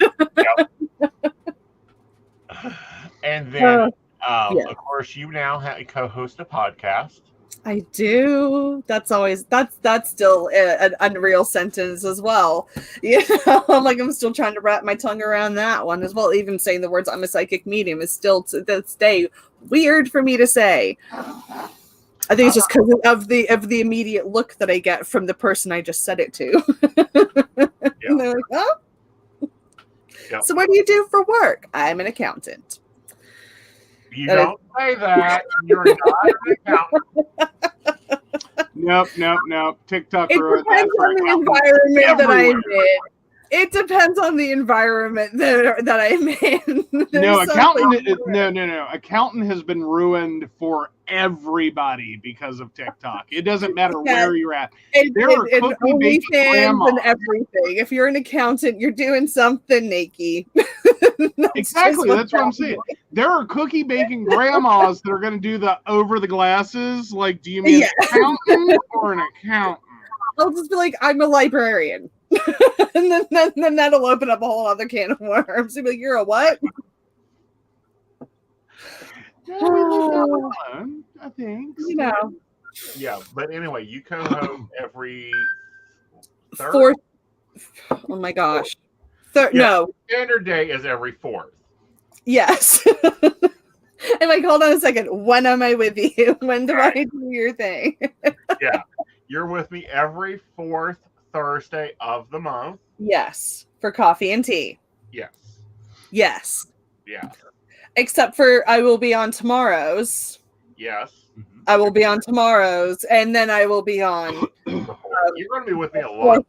And then, of course, you now co-host a podcast. I do. That's still an unreal sentence as well. You know, I'm still trying to wrap my tongue around that one as well. Even saying the words "I'm a psychic medium" is still to this day weird for me to say. I think it's just because of the immediate look that I get from the person I just said it to. And they're like, "Oh, so what do you do for work?" "I'm an accountant." You don't say that. You're not an accountant. Nope. TikTok. It depends on the environment that I'm in. It depends on the environment that I'm in. No, accountant has been ruined for everybody because of TikTok. It doesn't matter where you're at. There are cookie baking grandmas and everything. If you're an accountant, you're doing something naked. Exactly. That's what I'm saying. There are cookie baking grandmas that are going to do the over the glasses. Like, do you mean an accountant or an accountant? I'll just be like, I'm a librarian. And then that'll open up a whole other can of worms. You'll be like, you're a what? I think. You know. Yeah, but anyway, you co-host every fourth. Oh my gosh. No. Standard day is every 4th. Yes. I'm like, hold on a second. When am I with you? When do I do your thing? Yeah. You're with me every 4th Thursday of the month. Yes. For coffee and tea. Yes. Yes. Yeah. Except for I will be on tomorrow's. Yes. I will be on tomorrow's, and then I will be on. You're going to be with me a lot.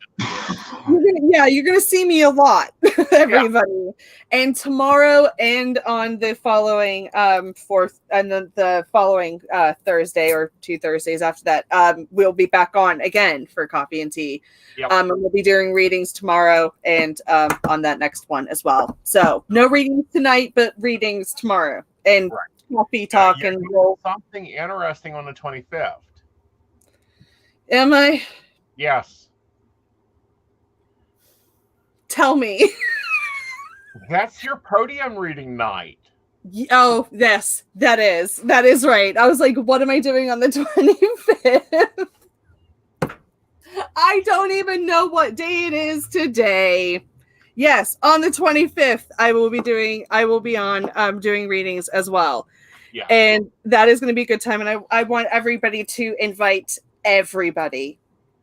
You're going to see me a lot, everybody. Yeah. And tomorrow, and on the following the following Thursday or 2 Thursdays after that, we'll be back on again for coffee and tea. Yep. And we'll be doing readings tomorrow and on that next one as well. So no readings tonight, but readings tomorrow. And coffee talk and something interesting on the 25th. Am I? Yes. Tell me. That's your podium reading night. Oh, yes, that is right. I was like, what am I doing on the 25th? I don't even know what day it is today. Yes, on the 25th, I will be on doing readings as well. Yeah. And that is going to be a good time. And I want everybody to invite everybody.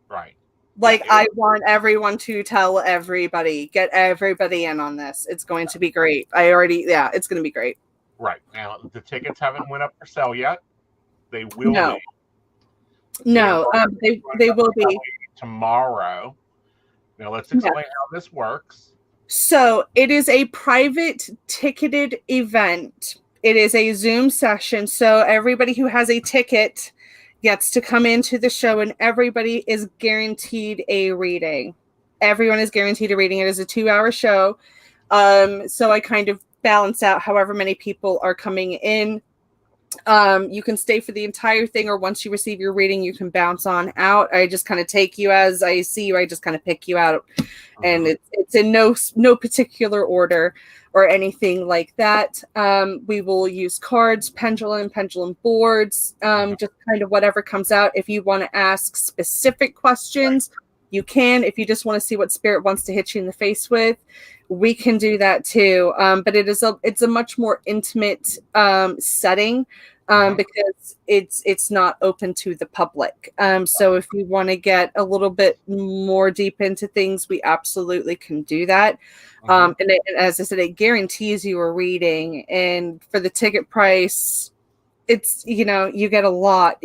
Right. Like, I want everyone to tell everybody, get everybody in on this. It's going to be great. It's going to be great. Right. Now, the tickets haven't went up for sale yet. They will be. No, they will be. Tomorrow. Now, let's explain how this works. So it is a private ticketed event. It is a Zoom session. So everybody who has a ticket gets to come into the show, and everybody is guaranteed a reading. Everyone is guaranteed a reading. It is a 2-hour show. So I kind of balance out however many people are coming in. You can stay for the entire thing, or once you receive your reading, you can bounce on out. I just kind of take you as I see you. I just kind of pick you out, and it's in no particular order or anything like that. We will use cards, pendulum boards, just kind of whatever comes out. If you want to ask specific questions, you can. If you just want to see what spirit wants to hit you in the face with, we can do that too. But it's a much more intimate setting because it's not open to the public. So if you want to get a little bit more deep into things, we absolutely can do that. And as I said, it guarantees you a reading, and for the ticket price, it's, you get a lot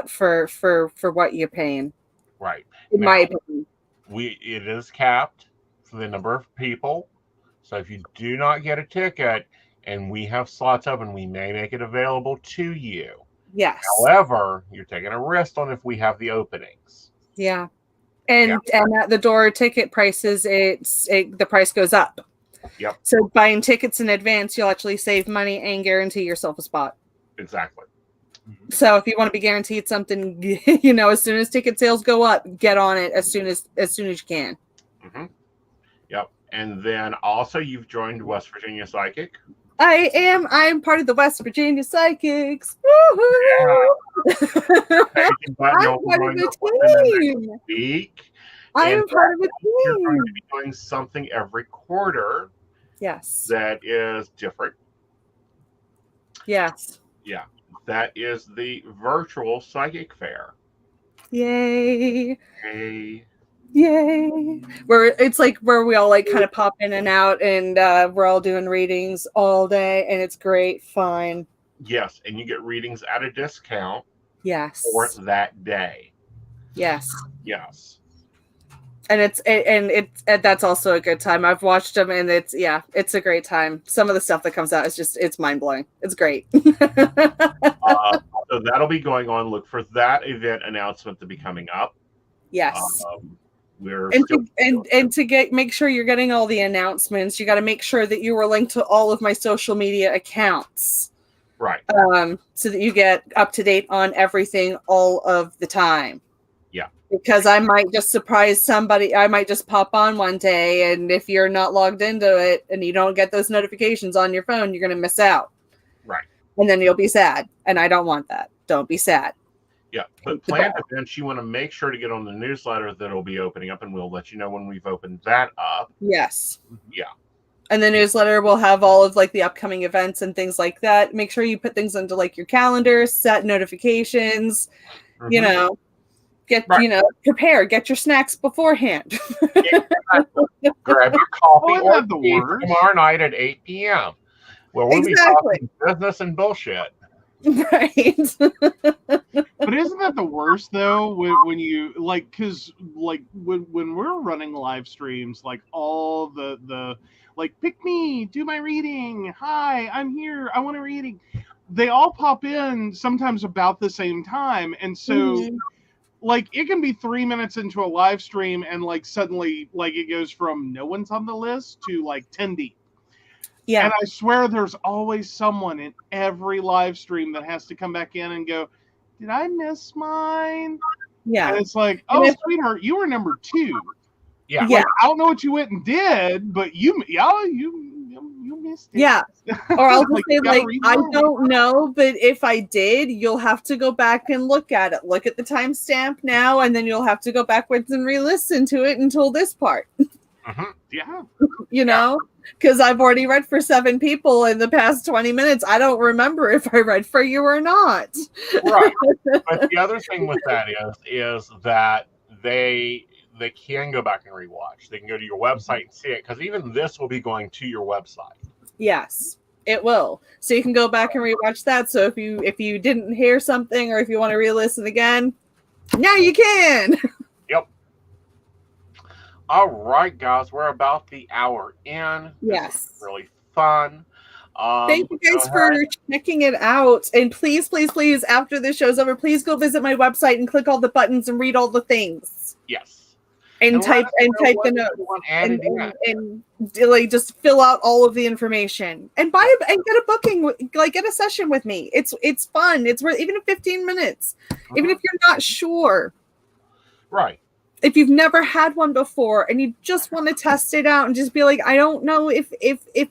for what you're paying. Right. In my opinion. It is capped for the number of people. So if you do not get a ticket and we have slots open, we may make it available to you. Yes. However, you're taking a risk on if we have the openings. Yeah. And at the door ticket prices, the price goes up. Yep. So buying tickets in advance, you'll actually save money and guarantee yourself a spot. Exactly. So if you want to be guaranteed something, as soon as ticket sales go up, get on it as soon as you can. Yep. And then also you've joined West Virginia Psychic. I am part of the West Virginia Psychics. Woohoo! I'm part of the team. I'm part of the team. You're going to be doing something every quarter. Yes. That is different. Yes. Yeah. That is the virtual psychic fair. Yay. Yay. Where we all kind of pop in and out, and we're all doing readings all day, and it's great fun. Yes, and you get readings at a discount. Yes. For that day. Yes. Yes. And that's also a good time. I've watched them, and it's a great time. Some of the stuff that comes out is it's mind blowing. It's great. So that'll be going on. Look for that event announcement to be coming up. Yes. Make sure you're getting all the announcements. You got to make sure that you are linked to all of my social media accounts. Right. So that you get up to date on everything all of the time. Yeah. Because I might just surprise somebody. I might just pop on one day, and if you're not logged into it and you don't get those notifications on your phone, you're going to miss out. Right. And then you'll be sad. And I don't want that. Don't be sad. Yeah. But planned events, you want to make sure to get on the newsletter that'll be opening up, and we'll let you know when we've opened that up. Yes. Yeah. And the newsletter will have all of the upcoming events and things like that. Make sure you put things into your calendar, set notifications, prepare, get your snacks beforehand. Grab your coffee or tomorrow night at 8 p.m. Well, we'll be talking business and bullshit. Right. But isn't that the worst though? When you because when we're running live streams, all the pick me, do my reading. Hi, I'm here. I want a reading. They all pop in sometimes about the same time, and so it can be 3 minutes into a live stream, and suddenly it goes from no one's on the list to 10 deep. Yeah. And I swear there's always someone in every live stream that has to come back in and go, did I miss mine? Yeah. And it's sweetheart, you were number 2. Yeah. I don't know what you went and did, but you missed it. Yeah. Or I'll just say I don't know, but if I did, you'll have to go back and look at it. Look at the timestamp now, and then you'll have to go backwards and re-listen to it until this part. Yeah. Because I've already read for 7 people in the past 20 minutes. I don't remember if I read for you or not. Right. But the other thing with that is that they can go back and rewatch. They can go to your website and see it, because even this will be going to your website. Yes, it will. So you can go back and rewatch that. So if you didn't hear something, or if you want to re-listen again, now you can. Yep. All right, guys, we're about the hour in. Yes. This was really fun. Thank you guys for checking it out. And please, please, please, after this show's over, please go visit my website and click all the buttons and read all the things. Yes. And type the notes and like just fill out all of the information and get a booking, like get a session with me. It's fun. It's worth even 15 minutes, even if you're not sure. Right. If you've never had one before and you just want to test it out and just be like, I don't know if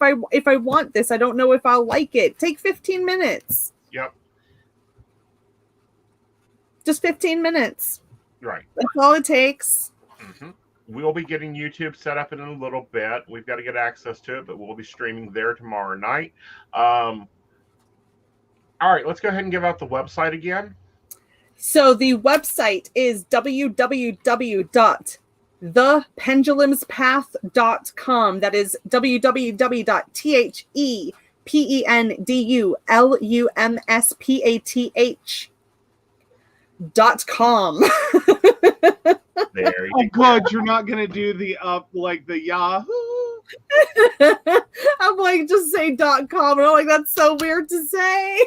I want this, I don't know if I'll like it. Take 15 minutes. Yep. Just 15 minutes. Right. That's all it takes. Mm-hmm. We'll be getting YouTube set up in a little bit. We've got to get access to it, but we'll be streaming there tomorrow night. All right, let's go ahead and give out the website again. So the website is www.thependulumspath.com. That is www.thependulumspath.com. There you go. Good, you're not gonna do the like the Yahoo. I'm like, just say .com, and I'm like, that's so weird to say.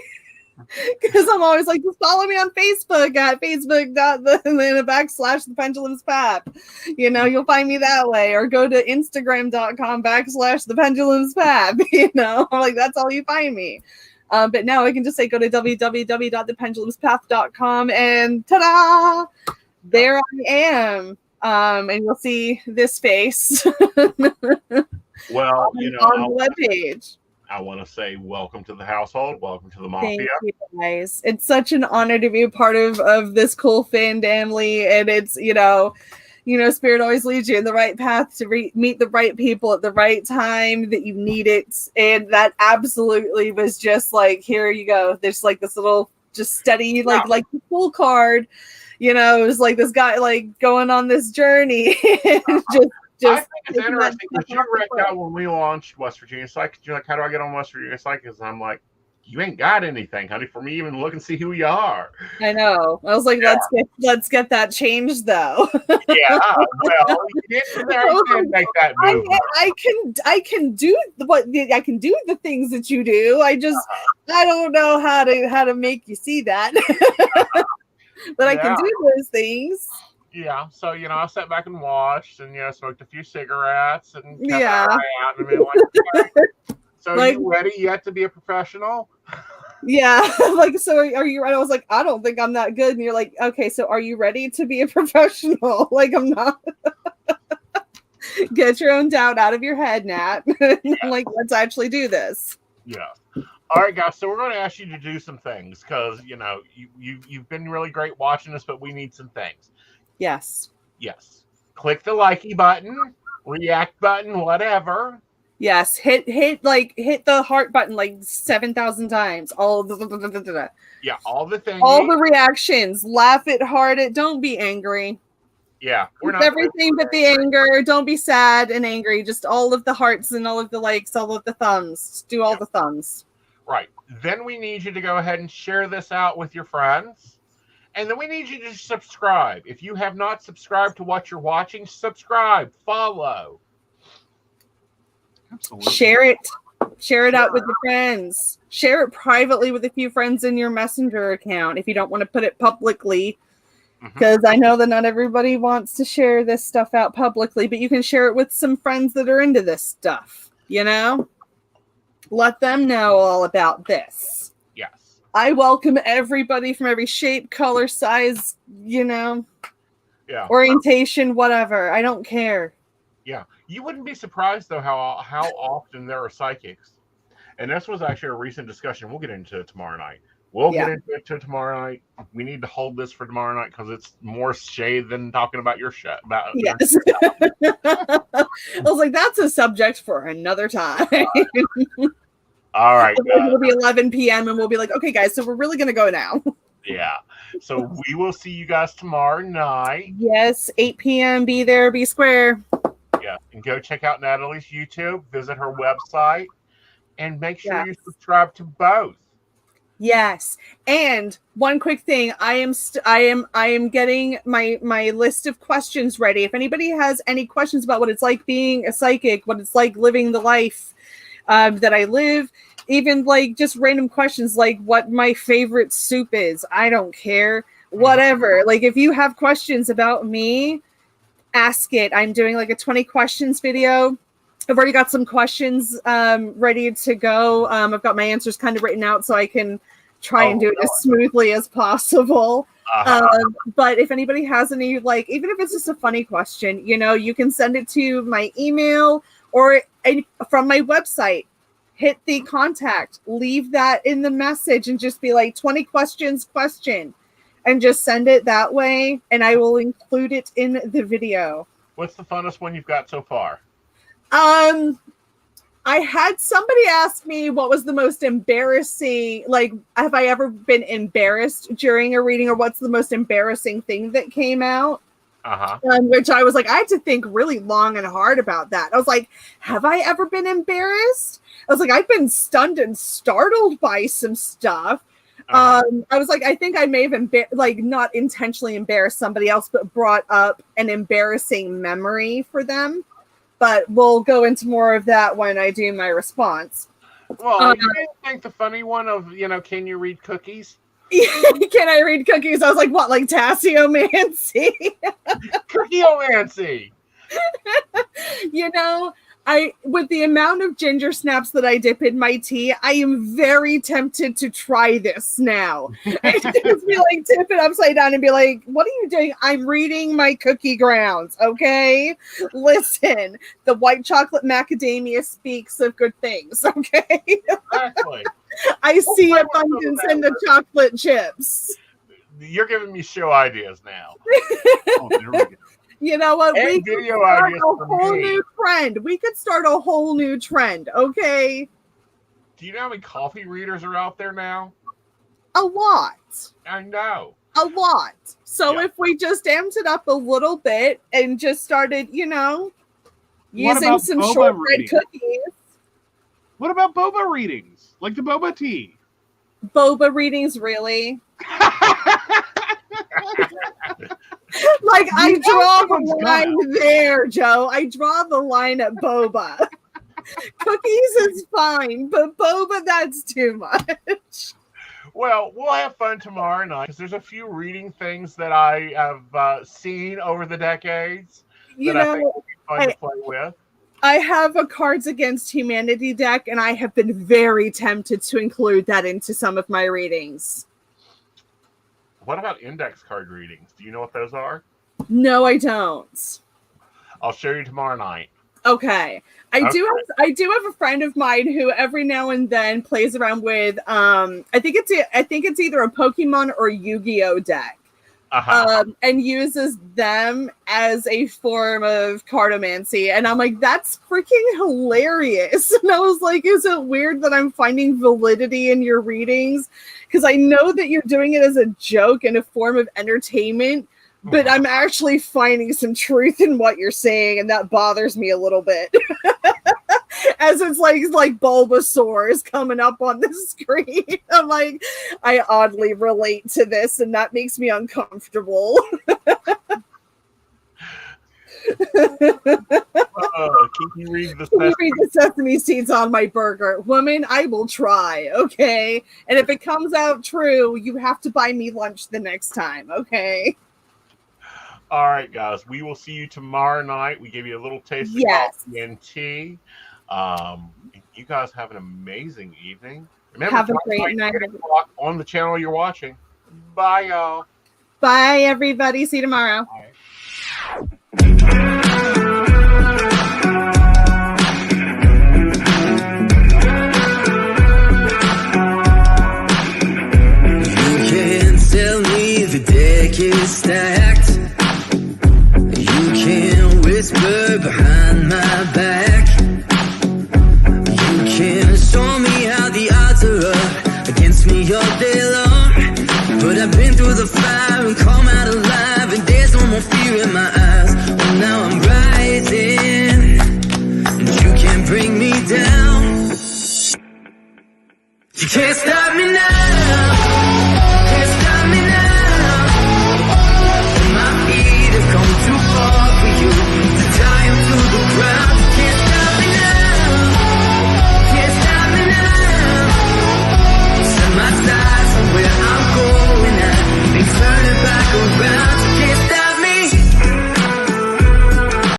Because I'm always like, just follow me on Facebook at facebook.the Pendulums Path. You know, you'll find me that way. Or go to Instagram.com/the Pendulums Path. You know, I'm like, that's all you find me. But now I can just say go to www.thependulumspath.com and ta-da! There I am. And you'll see this face. Well, you know, on the webpage. I want to say welcome to the household. Welcome to the Mafia. Thank you, guys. It's such an honor to be a part of this cool fan family. And it's, you know, Spirit always leads you in the right path to meet the right people at the right time that you need it. And that absolutely was just like, here you go. There's like this little just steady, like the full card, you know, it was like this guy like going on this journey. I think it's interesting because you read out when we launched West Virginia Psych. You're like, how do I get on West Virginia Psych? Because I'm like, you ain't got anything, honey, for me even look and see who you are. I know. I was like, let's get that changed though. Yeah, well, you can make that move. I can do the things that you do. I just I don't know how to make you see that. But I can do those things. Yeah, so you know, I sat back and watched, and smoked a few cigarettes, and kept my eye out, and been like, okay, so like, are you ready yet to be a professional? Yeah, like, so are you ready? I was like, I don't think I'm that good, and you're like, okay, so are you ready to be a professional? Like, I'm not. Get your own doubt out of your head, Nat. Like, let's actually do this. Yeah. All right, guys. So we're going to ask you to do some things because you've been really great watching us, but we need some things. Yes. Click the likey button, react button, whatever. Yes. Hit the heart button like 7,000 times. All the things. All the reactions. Laugh it hard. Don't be angry. Yeah. We're not everything but the anger. Don't be sad and angry. Just all of the hearts and all of the likes, all of the thumbs. Just do all the thumbs. Right. Then we need you to go ahead and share this out with your friends. And then we need you to subscribe. If you have not subscribed to what you're watching, subscribe, follow. Absolutely. Share it out with your friends. Share it privately with a few friends in your Messenger account if you don't want to put it publicly. Because I know that not everybody wants to share this stuff out publicly, but you can share it with some friends that are into this stuff, you know? Let them know all about this. I welcome everybody from every shape, color, size, orientation, whatever. I don't care. Yeah. You wouldn't be surprised, though, how often there are psychics. And this was actually a recent discussion. We'll get into it tomorrow night. Get into it tomorrow night. We need to hold this for tomorrow night because it's more shade than talking about your shit. Yes. I was like, that's a subject for another time. All right. It'll be 11 p.m. and we'll be like, okay, guys, so we're really going to go now. Yeah. So we will see you guys tomorrow night. Yes, 8 p.m. Be there, be square. Yeah. And go check out Natalie's YouTube, visit her website, and make sure you subscribe to both. Yes. And one quick thing, I am getting my list of questions ready. If anybody has any questions about what it's like being a psychic, what it's like living the life that I live, even like just random questions like what my favorite soup is, I don't care. Whatever. Like if you have questions about me, ask it. I'm doing like a 20 questions video. I've already got some questions ready to go. I've got my answers kind of written out so I can try and do it as smoothly as possible. But if anybody has any, like, even if it's just a funny question, you know, you can send it to my email or from my website. Hit the contact, leave that in the message and just be like 20 questions question and just send it that way. And I will include it in the video. What's the funnest one you've got so far? I had somebody ask me what was the most embarrassing, like, have I ever been embarrassed during a reading or what's the most embarrassing thing that came out? Which I was like, I had to think really long and hard about that. I was like, have I ever been embarrassed? I was like, I've been stunned and startled by some stuff. I was like, I think I may have not intentionally embarrassed somebody else, but brought up an embarrassing memory for them. But we'll go into more of that when I do my response. Well, you didn't think the funny one of, you know, can you read cookies? Can I read cookies? I was like, what, like tasseomancy? Cookieomancy. You know, with the amount of ginger snaps that I dip in my tea, I am very tempted to try this now. And just be like, tip it upside down and be like, what are you doing? I'm reading my cookie grounds, okay? Listen, the white chocolate macadamia speaks of good things, okay? Exactly. I see abundance in the chocolate chips. You're giving me show ideas now. There we go. You know what? And We could video start ideas a for whole me. new trend. We could start a whole new trend, okay? Do you know how many coffee readers are out there now? A lot. I know. A lot. So Yeah. if we just amped it up a little bit and just started, you know, What using about some boba shortbread reading? cookies. What about boba readings? Like the boba tea? Boba readings, really? Like, I draw the line there, Joe. I draw the line at boba. Cookies is fine, but boba, that's too much. Well, we'll have fun tomorrow night because there's a few reading things that I have seen over the decades You that I know, think will be fun to play with. I have a Cards Against Humanity deck, and I have been very tempted to include that into some of my readings. What about index card readings? Do you know what those are? No, I don't. I'll show you tomorrow night. Okay. I do have a friend of mine who every now and then plays around with I think it's either a Pokemon or Yu-Gi-Oh deck. And uses them as a form of cartomancy. And I'm like, that's freaking hilarious. And I was like, is it weird that I'm finding validity in your readings? Because I know that you're doing it as a joke and a form of entertainment, but I'm actually finding some truth in what you're saying, and that bothers me a little bit. As it's like Bulbasaur is coming up on the screen. I'm like, I oddly relate to this, and that makes me uncomfortable. Can you read the sesame seeds on my burger? Woman, I will try, okay? And if it comes out true, you have to buy me lunch the next time, okay? All right, guys. We will see you tomorrow night. We give you a little taste of coffee and tea. You guys have an amazing evening. Remember, have a great night on the channel you're watching. Bye, y'all. Bye, everybody. See you tomorrow. Bye. You can't tell me the deck is stacked.